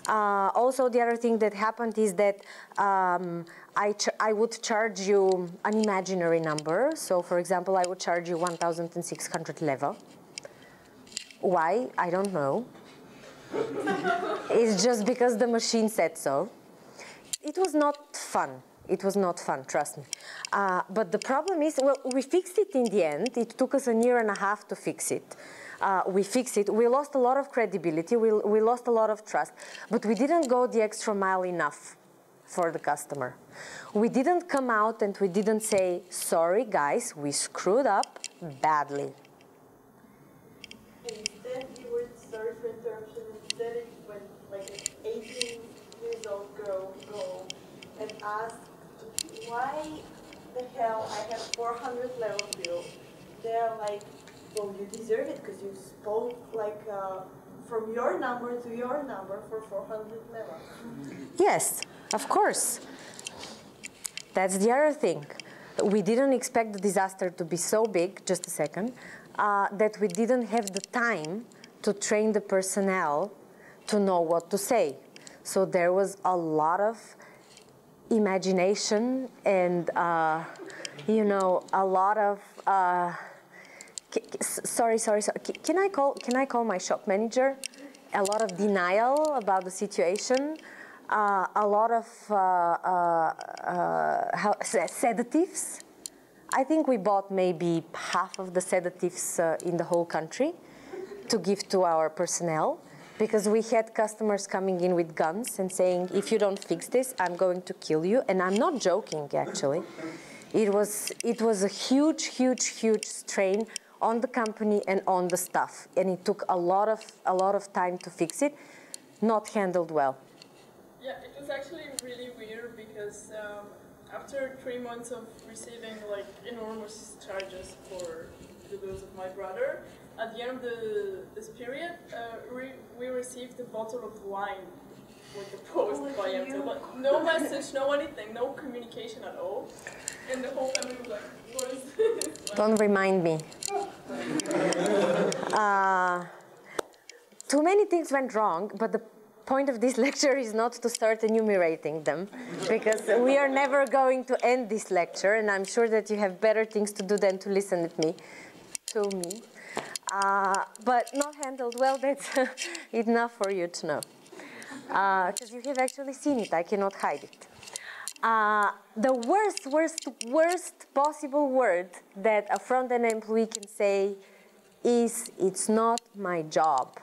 Also, the other thing that happened is that I would charge you an imaginary number. So, for example, I would charge you 1,600 leva. Why? I don't know. It's just because the machine said so. It was not fun. It was not fun, trust me. But the problem is, well, we fixed it in the end. It took us 1.5 years to fix it. We fixed it. We lost a lot of credibility. We lost a lot of trust. But we didn't go the extra mile enough for the customer. We didn't come out and we didn't say, sorry, guys, we screwed up badly. Instead, you were, sorry for interruption, instead it went like an 18 years old girl go and ask, why the hell I have 400 level bill? They're like, well, you deserve it because you spoke like from your number to your number for 400 level. Yes, of course. That's the other thing. We didn't expect the disaster to be so big, just a second, that we didn't have the time to train the personnel to know what to say. So there was a lot of imagination and, you know, a lot of, sorry. Can I call my shop manager? A lot of denial about the situation. A lot of sedatives. I think we bought maybe half of the sedatives in the whole country to give to our personnel, because we had customers coming in with guns and saying, if you don't fix this, I'm going to kill you. And I'm not joking, actually. It was a huge strain on the company and on the staff. And it took a lot of time to fix it, not handled well. Yeah, it was actually really weird because after 3 months of receiving like enormous charges for the bills of my brother, at the end of this period, we received a bottle of wine with the post by Mtel, but no message, no anything, no communication at all. And the whole family was like, what is this? Don't remind me. Too many things went wrong, but the point of this lecture is not to start enumerating them, because we are never going to end this lecture, and I'm sure that you have better things to do than to listen to me. But not handled well, that's enough for you to know. Because you have actually seen it, I cannot hide it. The worst possible word that a front-end employee can say is, it's not my job.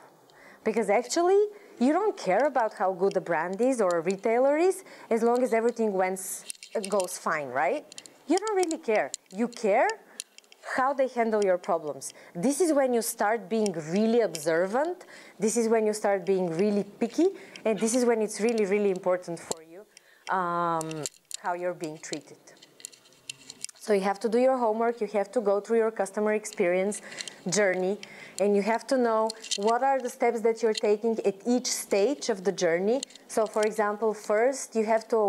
Because actually, you don't care about how good a brand is or a retailer is, as long as everything goes fine, right? You don't really care. You care how they handle your problems. This is when you start being really observant. This is when you start being really picky. And this is when it's really important for you how you're being treated. So you have to do your homework. You have to go through your customer experience journey. And you have to know what are the steps that you're taking at each stage of the journey. So for example, first you have to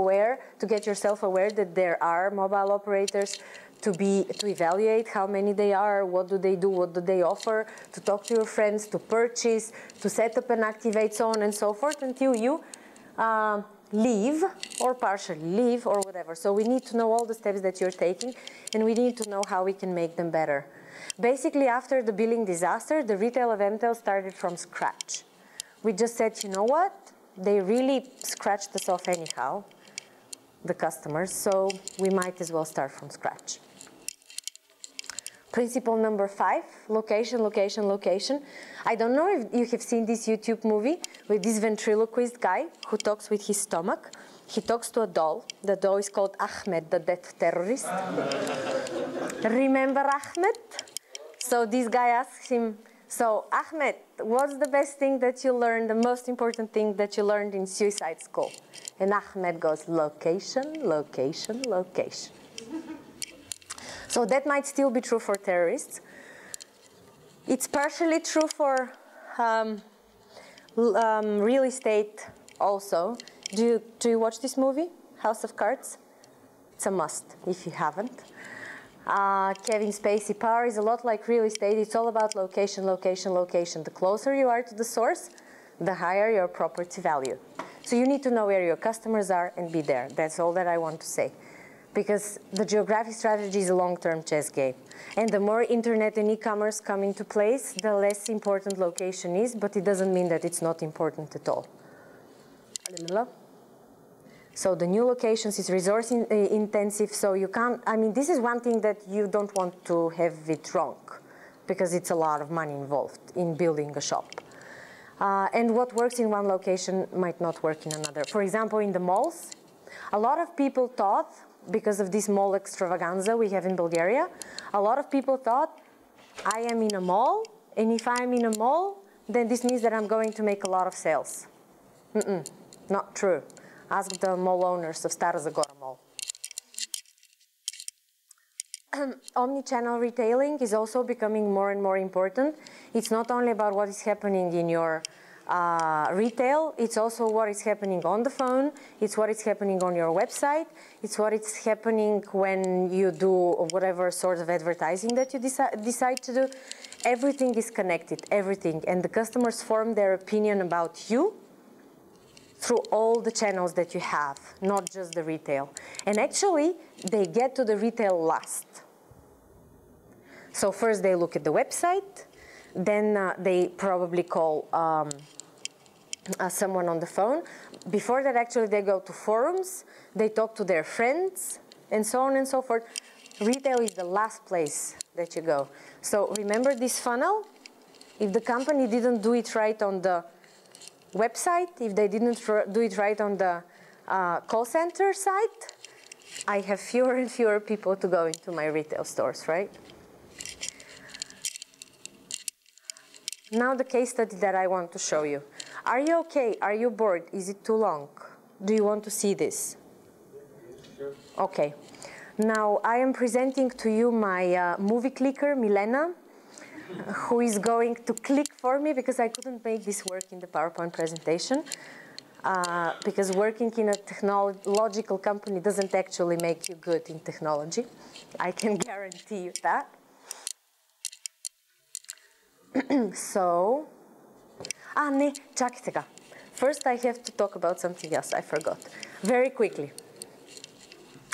get yourself aware that there are mobile operators, to evaluate how many they are, what do they do, what do they offer, to talk to your friends, to purchase, to set up and activate, so on and so forth, until you leave or partially leave or whatever. So we need to know all the steps that you're taking, and we need to know how we can make them better. Basically, after the billing disaster, the retail of Mtel started from scratch. We just said, you know what? They really scratched us off anyhow, the customers, so we might as well start from scratch. Principle number 5, location, location, location. I don't know if you have seen this YouTube movie with this ventriloquist guy who talks with his stomach. He talks to a doll. The doll is called Ahmed, the death terrorist. Remember Ahmed? So this guy asks him, so Ahmed, what's the best thing that you learned, the most important thing that you learned in suicide school? And Ahmed goes, location, location, location. So that might still be true for terrorists. It's partially true for real estate also. Do you watch this movie, House of Cards? It's a must if you haven't. Kevin Spacey, Power is a lot like real estate. It's all about location, location, location. The closer you are to the source, the higher your property value. So you need to know where your customers are and be there. That's all that I want to say. Because the geographic strategy is a long-term chess game. And the more internet and e-commerce come into place, the less important location is, but it doesn't mean that it's not important at all. So the new locations is resource intensive, so you can't, I mean, this is one thing that you don't want to have it wrong, because it's a lot of money involved in building a shop. And what works in one location might not work in another. For example, in the malls, a lot of people thought, because of this mall extravaganza we have in Bulgaria, a lot of people thought, I am in a mall, and if I'm in a mall, then this means that I'm going to make a lot of sales. Not true. Ask the mall owners of Stara Zagora Mall. Omnichannel retailing is also becoming more and more important. It's not only about what is happening in your retail, it's also what is happening on the phone, it's what is happening on your website, it's what is happening when you do whatever sort of advertising that you decide to do. Everything is connected, everything, and the customers form their opinion about you through all the channels that you have, not just the retail. And actually, they get to the retail last. So first they look at the website, then they probably call someone on the phone. Before that, actually, they go to forums, they talk to their friends, and so on and so forth. Retail is the last place that you go. So remember this funnel? If the company didn't do it right on the website, if they didn't do it right on the call center site, I have fewer and fewer people to go into my retail stores, right? Now the case study that I want to show you. Are you okay? Are you bored? Is it too long? Do you want to see this? Sure. Okay. Now I am presenting to you my movie clicker, Milena, who is going to click for me because I couldn't make this work in the PowerPoint presentation. Because working in a technological company doesn't actually make you good in technology. I can guarantee you that. So, ne, čakaj сега. First I have to talk about something else, I forgot. Very quickly.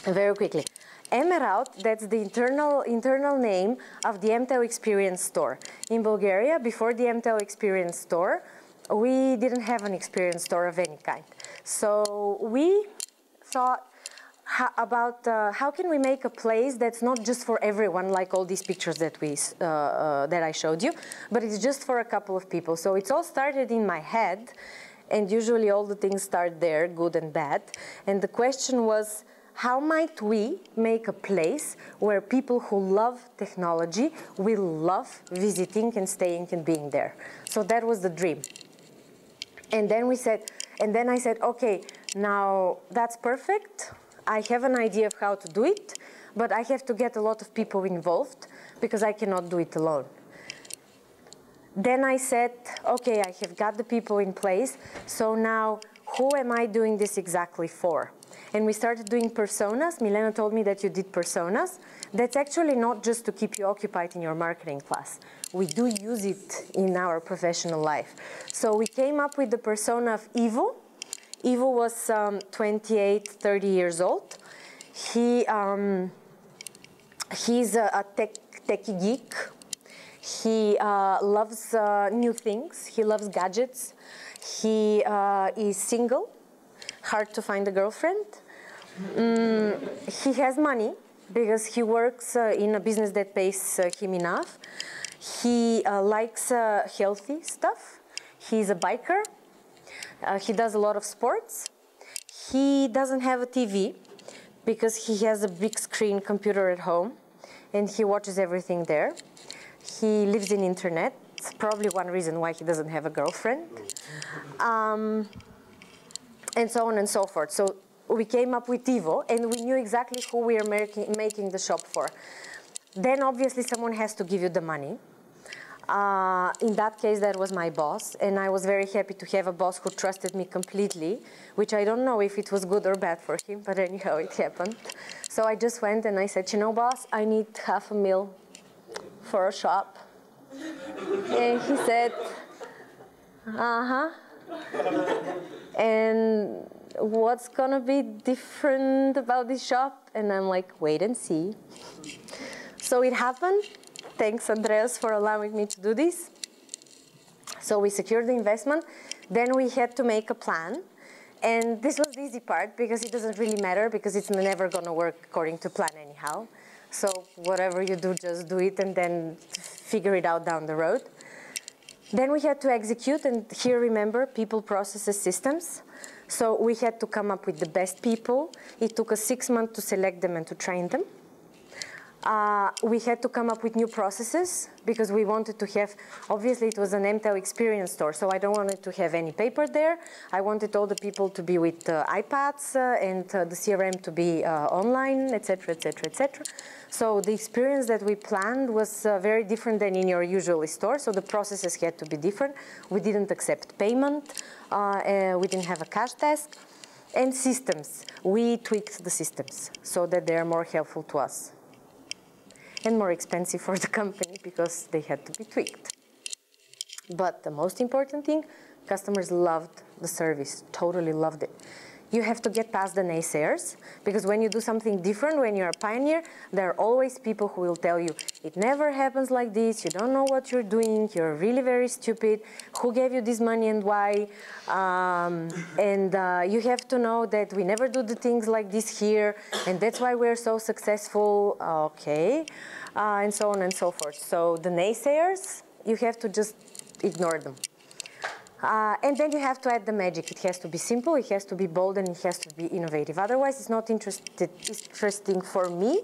Very quickly. Emerald, that's the internal name of the Mtel Experience Store. In Bulgaria, before the Mtel Experience Store, we didn't have an experience store of any kind. So we thought about how can we make a place that's not just for everyone, like all these pictures that I showed you, but it's just for a couple of people. So it's all started in my head, and usually all the things start there, good and bad. And the question was, how might we make a place where people who love technology will love visiting and staying and being there? So that was the dream. And then I said, okay, now that's perfect. I have an idea of how to do it, but I have to get a lot of people involved because I cannot do it alone. Then I said, okay, I have got the people in place, so now who am I doing this exactly for? And we started doing personas. Milena told me that you did personas. That's actually not just to keep you occupied in your marketing class. We do use it in our professional life. So we came up with the persona of Ivo. Ivo was 28, 30 years old. He's a techie geek. He loves new things. He loves gadgets. He is single, hard to find a girlfriend. He has money because he works in a business that pays him enough. He likes healthy stuff. He's a biker. He does a lot of sports. He doesn't have a TV because he has a big screen computer at home and he watches everything there. He lives in internet. It's probably one reason why he doesn't have a girlfriend. And so on and so forth. So we came up with Ivo, and we knew exactly who we are making the shop for. Then obviously someone has to give you the money. In that case, that was my boss, and I was very happy to have a boss who trusted me completely, which I don't know if it was good or bad for him, but anyhow, it happened. So I just went and I said, you know, boss, I need $500,000 for a shop. And he said, uh-huh. And what's gonna be different about this shop? And I'm like, wait and see. So it happened. Thanks, Andreas, for allowing me to do this. So we secured the investment. Then we had to make a plan. And this was the easy part because it doesn't really matter because it's never gonna work according to plan anyhow. So whatever you do, just do it and then figure it out down the road. Then we had to execute, and here remember, people, processes, systems. So we had to come up with the best people. It took us 6 months to select them and to train them. We had to come up with new processes because we wanted to have, obviously it was an Mtel experience store, so I don't want it to have any paper there. I wanted all the people to be with iPads and the CRM to be online, etc., etc., etc. So the experience that we planned was very different than in your usual store, so the processes had to be different. We didn't accept payment, we didn't have a cash desk, and systems. We tweaked the systems so that they are more helpful to us. And more expensive for the company because they had to be tweaked. But the most important thing, customers loved the service, totally loved it. You have to get past the naysayers because when you do something different, when you're a pioneer, there are always people who will tell you, it never happens like this, you don't know what you're doing, you're really very stupid, who gave you this money and why? You have to know that we never do the things like this here, and that's why we're so successful, okay, and so on and so forth. So the naysayers, you have to just ignore them. And then you have to add the magic. It has to be simple, it has to be bold, and it has to be innovative. Otherwise, it's not interesting for me.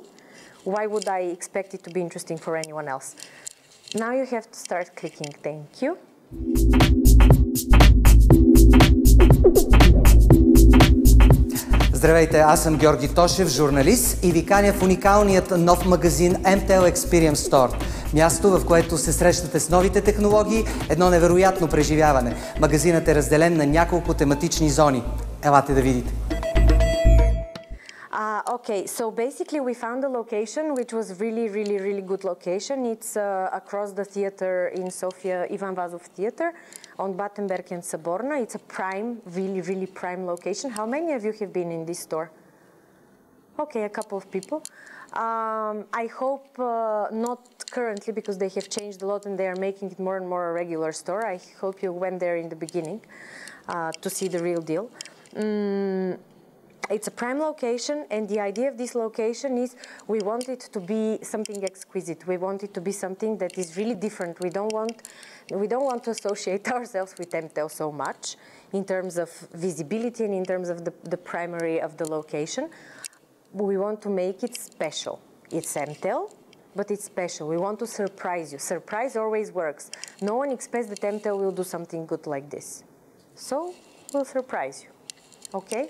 Why would I expect it to be interesting for anyone else? Now you have to start clicking. Thank you. Здравейте, аз съм Георги Тошев, журналист и ви каня в уникалният нов магазин Mtel Experience Store. Място, в което се срещате с новите технологии, едно невероятно преживяване. Магазинът е разделен на няколко тематични зони. Елате да видите. Okay, so basically we found a location which was really good location. It's across the theater in Sofia, Ivan Vazov Theater on Battenberg and Saborna. It's a prime, really prime location. How many of you have been in this store? Okay, a couple of people. I hope not currently because they have changed a lot and they are making it more and more a regular store. I hope you went there in the beginning to see the real deal. It's a prime location, and the idea of this location is we want it to be something exquisite. We want it to be something that is really different. We don't want to associate ourselves with Mtel so much in terms of visibility and in terms of the primary of the location. We want to make it special. It's Mtel, but it's special. We want to surprise you. Surprise always works. No one expects that Mtel will do something good like this. So we'll surprise you. Okay?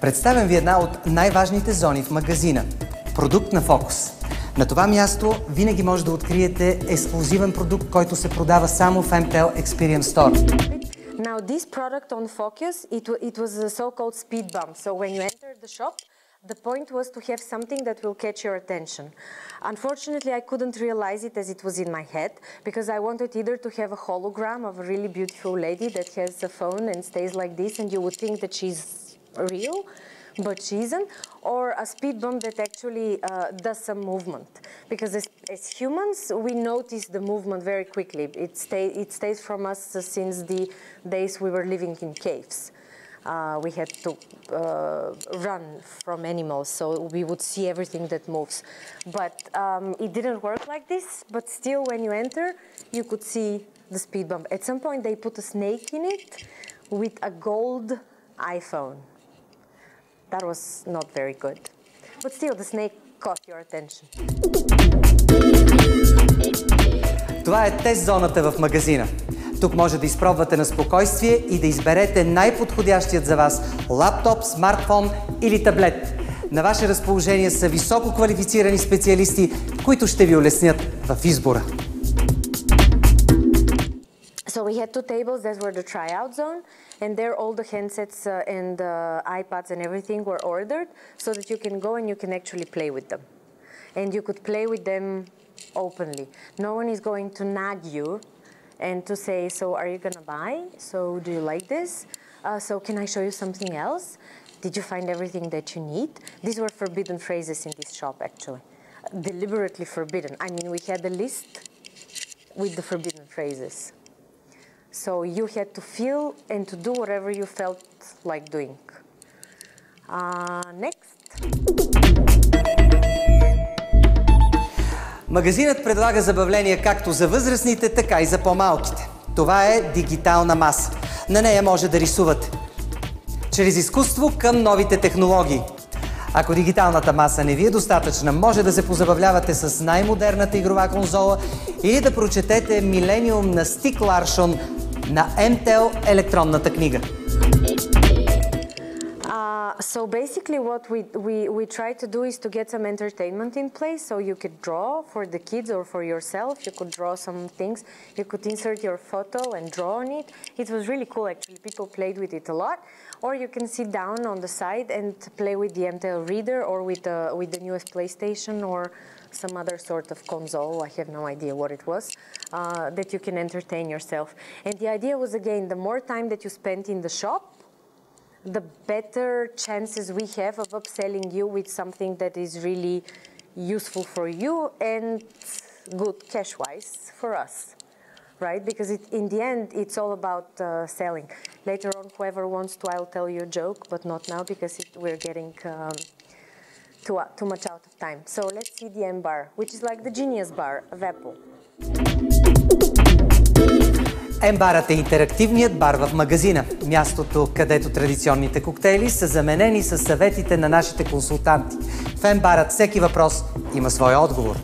Представям ви една от най-важните зони в магазина – продукт на фокус. На това място винаги може да откриете ексклузивен продукт, който се продава само в Mtel Experience Store. Now this product on Focus, it was a so-called speed bump. So when you enter the shop, the point was to have something that will catch your attention. Unfortunately, I couldn't realize it as it was in my head, because I wanted either to have a hologram of a really beautiful lady that has a phone and stays like this, and you would think that she's real, but she isn't, or a speed bump that actually does some movement. Because as humans, we notice the movement very quickly. It stays from us since the days we were living in caves. We had to run from animals, so we would see everything that moves. But it didn't work like this, but still when you enter, you could see the speed bump. At some point they put a snake in it with a gold iPhone. That was not very good. But still, the snake caught your attention. Това е тест зоната в магазина. Тук може да изпробвате на спокойствие и да изберете най-подходящият за вас лаптоп, смартфон или таблет. На ваше разположение са високо квалифицирани специалисти, които ще ви улеснят в избора. So we had two tables that were the tryout zone, and there all the handsets and iPads and everything were ordered so that you can go and you can actually play with them. And you could play with them openly. No one is going to nag you and to say, so are you gonna buy? So do you like this? So can I show you something else? Did you find everything that you need? These were forbidden phrases in this shop, actually. Deliberately forbidden. I mean, we had a list with the forbidden phrases. So you had to feel and to do whatever you felt like doing. Next. Магазинът предлага забавления както за възрастните, така и за по-малките. Това е дигитална маса. На нея може да рисувате. Чрез изкуство към новите технологии. Ако дигиталната маса не ви е достатъчна, може да се позабавлявате с най-модерната игрова конзола или да прочетете Милениум на Стик Ларшон на Mtel електронната книга. So basically what we try to do is to get some entertainment in place, so you could draw for the kids or for yourself. You could draw some things. You could insert your photo and draw on it. It was really cool, actually. People played with it a lot. Or you can sit down on the side and play with the Mtel reader or with the newest PlayStation or some other sort of console. I have no idea what it was, that you can entertain yourself. And the idea was, again, the more time that you spent in the shop, the better chances we have of upselling you with something that is really useful for you and good cash-wise for us, right? Because in the end, it's all about selling. Later on, whoever wants to, I'll tell you a joke, but not now because we're getting too much out of time. So let's see the M bar, which is like the Genius bar of Apple. M-барът е интерактивният бар в магазина. Мястото, където традиционните коктейли са заменени с съветите на нашите консултанти. В M-барът всеки въпрос има своя отговор.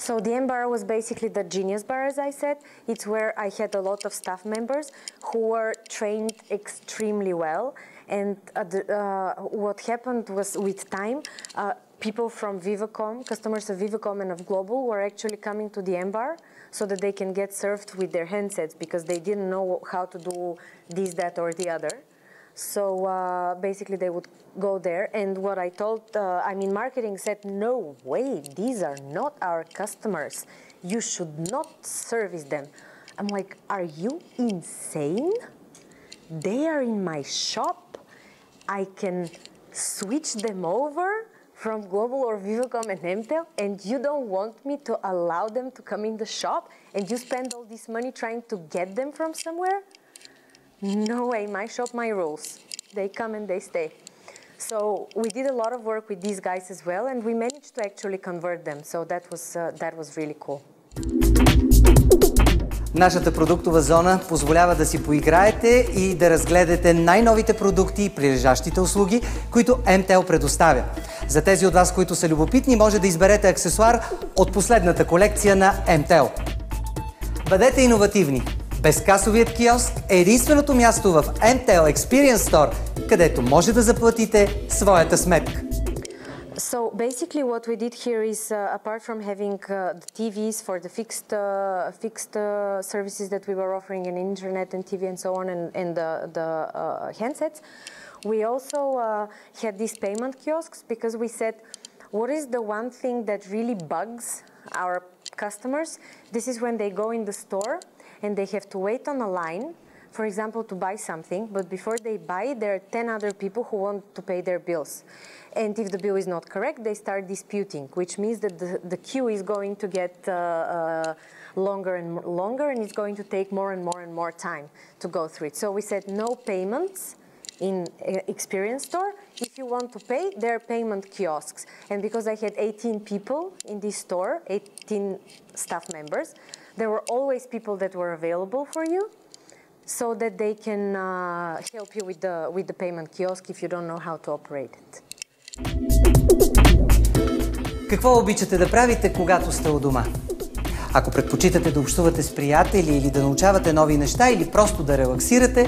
So the M bar was basically the Genius bar, as I said. It's where I had a lot of staff members who were trained extremely well. And what happened was, with time, people from Vivacom, customers of Vivacom and of Global, were actually coming to the M bar so that they can get served with their handsets because they didn't know how to do this, that, or the other. So basically they would go there, and what I told, marketing said, no way, these are not our customers. You should not service them. I'm like, are you insane? They are in my shop. I can switch them over from Global or Vivacom and Mtel, and you don't want me to allow them to come in the shop, and you spend all this money trying to get them from somewhere? No way, my shop, my rules. They come and they stay. So we did a lot of work with these guys as well, and we managed to actually convert them. So that was really cool. Нашата продуктова зона позволява да си поиграете и да разгледате най-новите продукти и прилежащите услуги, които Mtel предоставя. За тези от вас, които са любопитни, може да изберете аксесуар от последната колекция на Mtel. Бъдете иновативни! Безкасовият киоск е единственото място в Mtel Experience Store, където може да заплатите своята сметка. So basically what we did here is, apart from having the TVs for the fixed services that we were offering in internet and TV and so on, and the handsets, we also had these payment kiosks, because we said, what is the one thing that really bugs our customers? This is when they go in the store and they have to wait on a line, for example, to buy something, but before they buy, there are 10 other people who want to pay their bills. And if the bill is not correct, they start disputing, which means that the queue is going to get longer and longer, and it's going to take more and more and more time to go through it. So we said no payments in experience store. If you want to pay, there are payment kiosks. And because I had 18 people in this store, 18 staff members, there were always people that were available for you, so that they can help you with the payment kiosk if you don't know how to operate it. Какво обичате да правите, когато сте у дома? Ако предпочитате да общувате с приятели или да научавате нови неща или просто да релаксирате,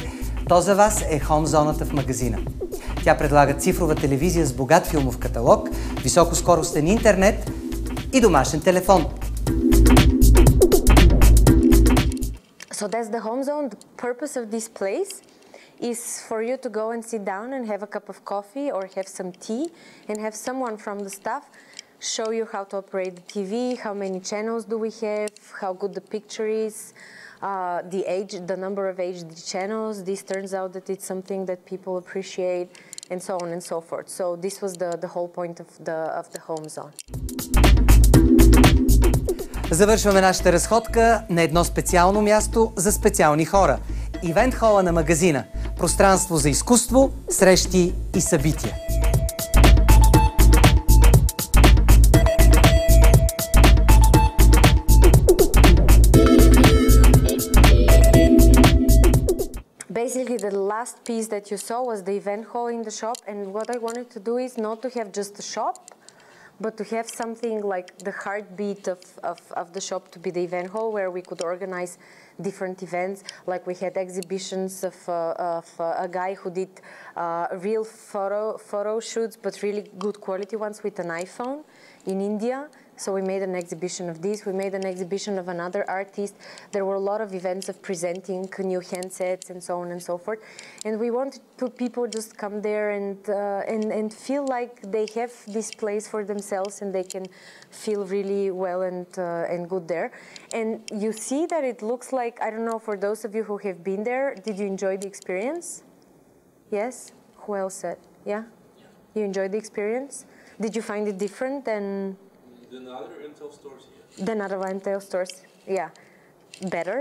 то за вас е Home зоната в магазина. Тя предлага цифрова телевизия с богат филмов каталог, високоскоростен интернет и домашен телефон. So that's the home zone. The purpose of this place is for you to go and sit down and have a cup of coffee or have some tea and have someone from the staff show you how to operate the TV, how many channels do we have, how good the picture is, the number of HD channels. This turns out that it's something that people appreciate, and so on and so forth. So this was the whole point of the home zone. Завършваме нашата разходка на едно специално място за специални хора. Ивент хола на магазина. Пространство за изкуство, срещи и събития. Basically, the last piece that you saw was the event hall in the shop, and what I wanted to do is not to have just a shop, but to have something like the heartbeat of the shop to be the event hall, where we could organize different events. Like we had exhibitions of a guy who did real photo shoots, but really good quality ones with an iPhone in India. So we made an exhibition of this. We made an exhibition of another artist. There were a lot of events of presenting new handsets and so on and so forth. And we wanted people just come there and feel like they have this place for themselves and they can feel really well and good there. And you see that it looks like, I don't know, for those of you who have been there, did you enjoy the experience? Yes? Who else said? Yeah? You enjoyed the experience? Did you find it different than other Mtel stores? Yeah. Than other Mtel stores? Yeah. Better?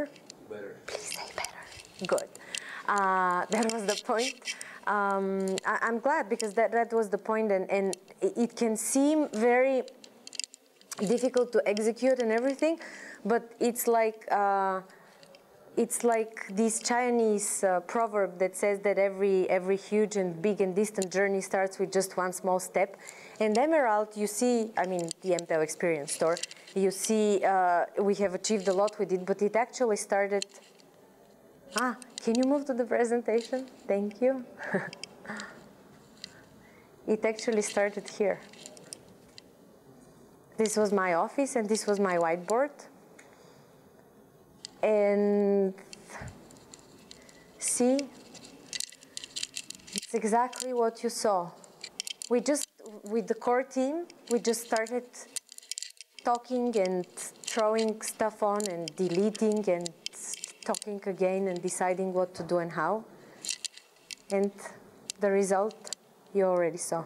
Better. Please say better. Good. That was the point. I'm glad, because that was the point, and it can seem very difficult to execute and everything, but it's like this Chinese proverb that says that every huge and big and distant journey starts with just one small step. And Emerald, you see, I mean, the Mtel Experience Store, you see we have achieved a lot with it, but it actually started... can you move to the presentation? Thank you. It actually started here. This was my office and this was my whiteboard. And see, it's exactly what you saw. We just, with the core team, we just started talking and throwing stuff on and deleting and talking again and deciding what to do and how. And the result you already saw.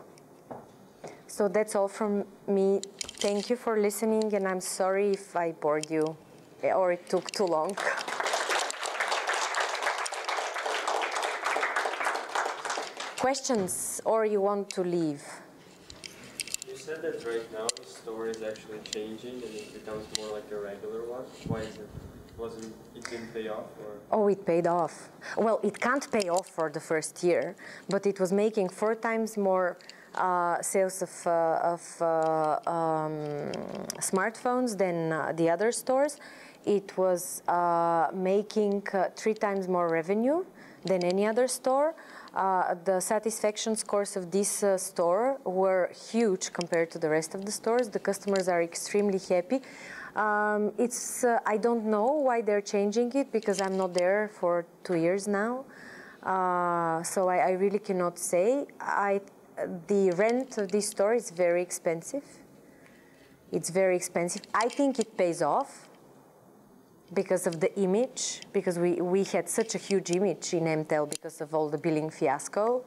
So that's all from me. Thank you for listening, and I'm sorry if I bored you or it took too long. Questions, or you want to leave? You said that right now the store is actually changing and it becomes more like a regular one. Why is it? It didn't pay off? Or? Oh, it paid off. Well, it can't pay off for the first year, but it was making 4 times more sales of smartphones than the other stores. It was making 3 times more revenue than any other store. The satisfaction scores of this store were huge compared to the rest of the stores. The customers are extremely happy. I don't know why they're changing it because I'm not there for 2 years now. So I really cannot say. The rent of this store is very expensive. It's very expensive. I think it pays off because of the image, because we had such a huge image in Mtel because of all the billing fiasco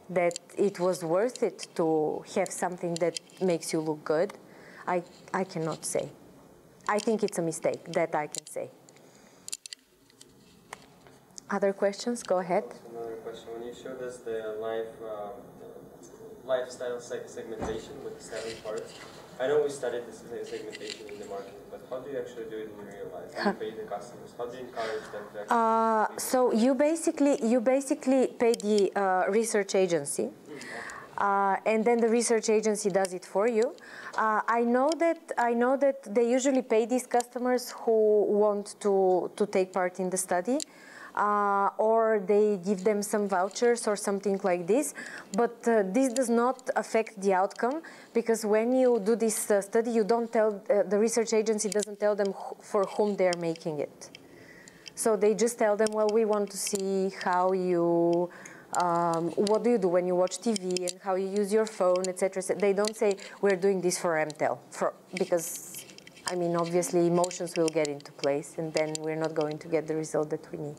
that it was worth it to have something that makes you look good. I cannot say. I think it's a mistake, that I can say. Other questions? Go ahead. Another question. When you showed us the lifestyle segmentation with the 7 parts, I know we studied this segmentation in the marketing, but how do you actually do it in real life? How do you pay the customers? How do you encourage them to actually so you basically pay the research agency, and then the research agency does it for you. I know that they usually pay these customers who want to take part in the study. Or they give them some vouchers or something like this. But this does not affect the outcome because when you do this study, you don't tell, the research agency doesn't tell them for whom they're making it. So they just tell them, well, we want to see how you, what do you do when you watch TV and how you use your phone, etc. They don't say, we're doing this for Mtel, because, I mean, obviously emotions will get into place and then we're not going to get the result that we need.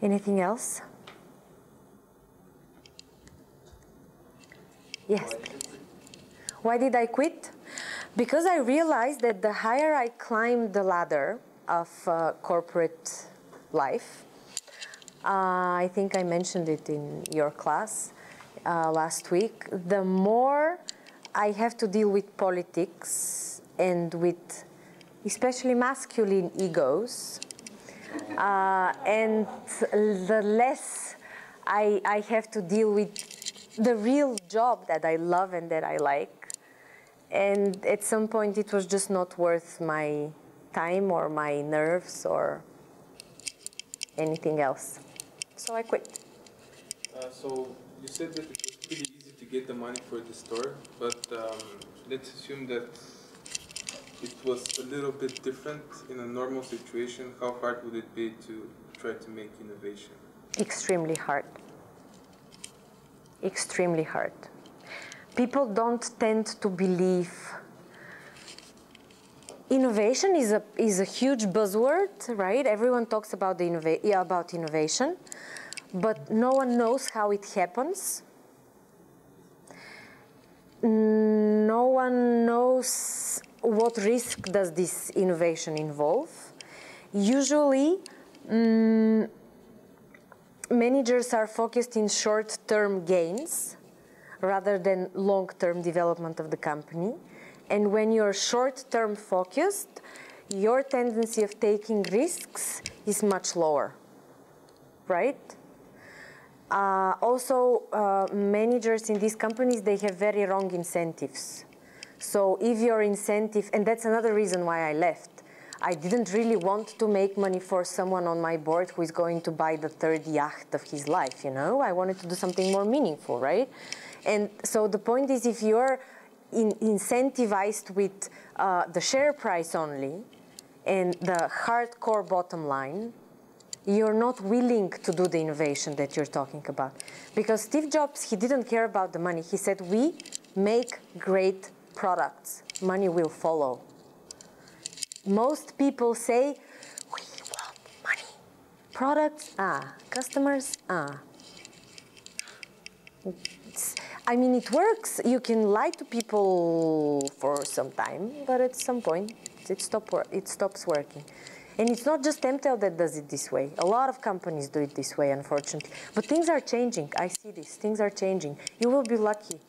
Anything else? Yes. Why did I quit? Because I realized that the higher I climbed the ladder of corporate life, I think I mentioned it in your class last week, the more I have to deal with politics and with especially masculine egos, and the less I have to deal with the real job that I love and that I like. And at some point it was just not worth my time or my nerves or anything else. So I quit. So you said that it was pretty easy to get the money for the store, but let's assume that it was a little bit different in a normal situation. How hard would it be to try to make innovation? Extremely hard. Extremely hard. People don't tend to believe. Innovation is a huge buzzword, right? Everyone talks about about innovation, but no one knows how it happens. No one knows what risk does this innovation involve. Usually, managers are focused in short-term gains rather than long-term development of the company. And when you're short-term focused, your tendency of taking risks is much lower, right? Also, managers in these companies, they have very wrong incentives. So if your incentive, and that's another reason why I left, I didn't really want to make money for someone on my board who is going to buy the 3rd yacht of his life, you know? I wanted to do something more meaningful, right? And so the point is, if you're incentivized with the share price only and the hardcore bottom line, you're not willing to do the innovation that you're talking about. Because Steve Jobs, he didn't care about the money. He said, we make great products. Money will follow. Most people say, we want money. Products, customers, I mean, it works. You can lie to people for some time, but at some point, it stops working. And it's not just Mtel that does it this way. A lot of companies do it this way, unfortunately. But things are changing. I see this. Things are changing. You will be lucky.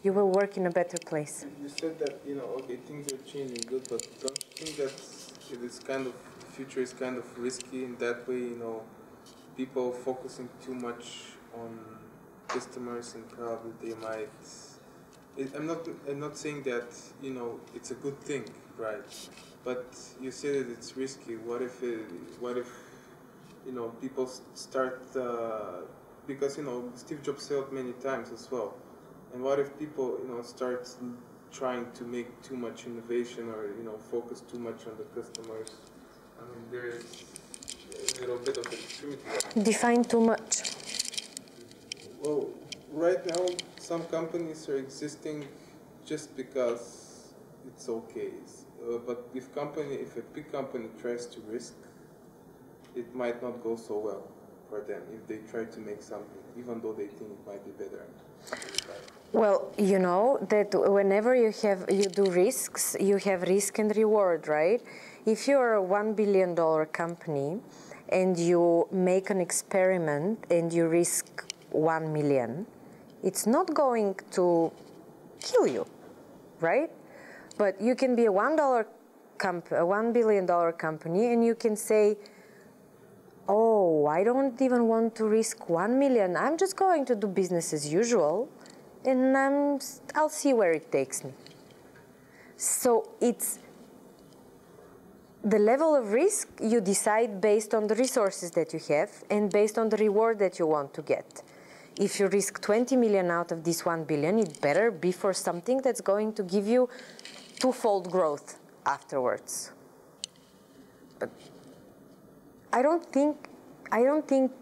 You will work in a better place. You said that, you know, okay, things are changing good, but don't you think that it is kind of, the future is kind of risky in that way, you know, people focusing too much on customers and probably they might, I'm not saying that, you know, it's a good thing, right? But you say that it's risky. What if people start, because, Steve Jobs failed many times as well. And what if people, start trying to make too much innovation or, focus too much on the customers? I mean, there is a little bit of extremity. Define too much. Well, right now, some companies are existing just because it's okay. But if a big company tries to risk, it might not go so well for them if they try to make something, even though they think it might be better. Well, you know that whenever you do risks, you have risk and reward, right? If you're a $1 billion company and you make an experiment and you risk 1 million, it's not going to kill you, right? But you can be a $1 billion company and you can say, oh, I don't even want to risk 1 million. I'm just going to do business as usual, and I'll see where it takes me. So it's the level of risk you decide based on the resources that you have and based on the reward that you want to get. If you risk 20 million out of this 1 billion, it better be for something that's going to give you twofold growth afterwards. But I don't think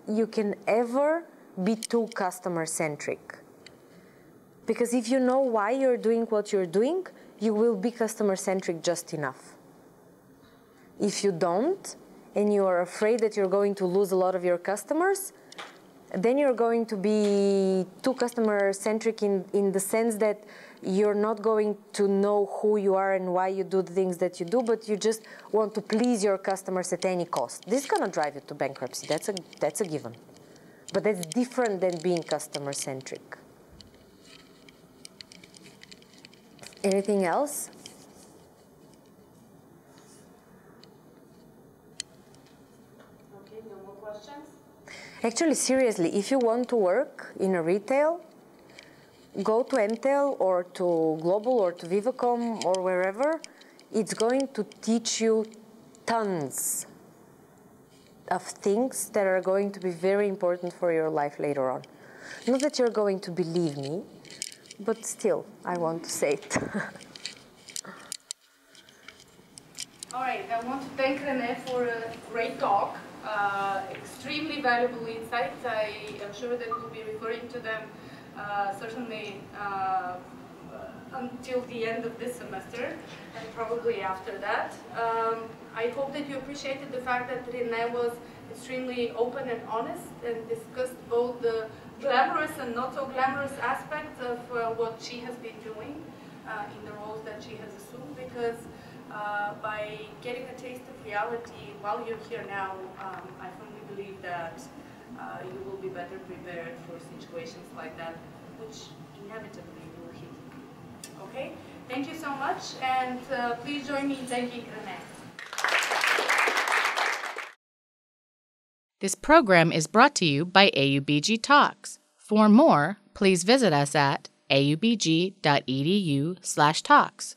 you can ever be too customer-centric. Because if you know why you're doing what you're doing, you will be customer-centric just enough. If you don't, and you are afraid that you're going to lose a lot of your customers, then you're going to be too customer-centric in the sense that you're not going to know who you are and why you do the things that you do, but you just want to please your customers at any cost. This is going to drive you to bankruptcy. That's a given. But that's different than being customer-centric. Anything else? Okay, no more questions? Actually, seriously, if you want to work in a retail, go to Mtel or to Global or to Vivacom or wherever. It's going to teach you tons of things that are going to be very important for your life later on. Not that you're going to believe me, but still, I want to say it. All right, I want to thank Rene for a great talk. Extremely valuable insights. I am sure that we'll be referring to them certainly until the end of this semester and probably after that. I hope that you appreciated the fact that Rene was extremely open and honest and discussed both the glamorous and not so glamorous aspects of what she has been doing in the roles that she has assumed, because by getting a taste of reality while you're here now, I firmly believe that you will be better prepared for situations like that, which inevitably will hit you. Okay? Thank you so much, and please join me in thanking Rene. This program is brought to you by AUBGTalks. For more, please visit us at aubg.edu/talks.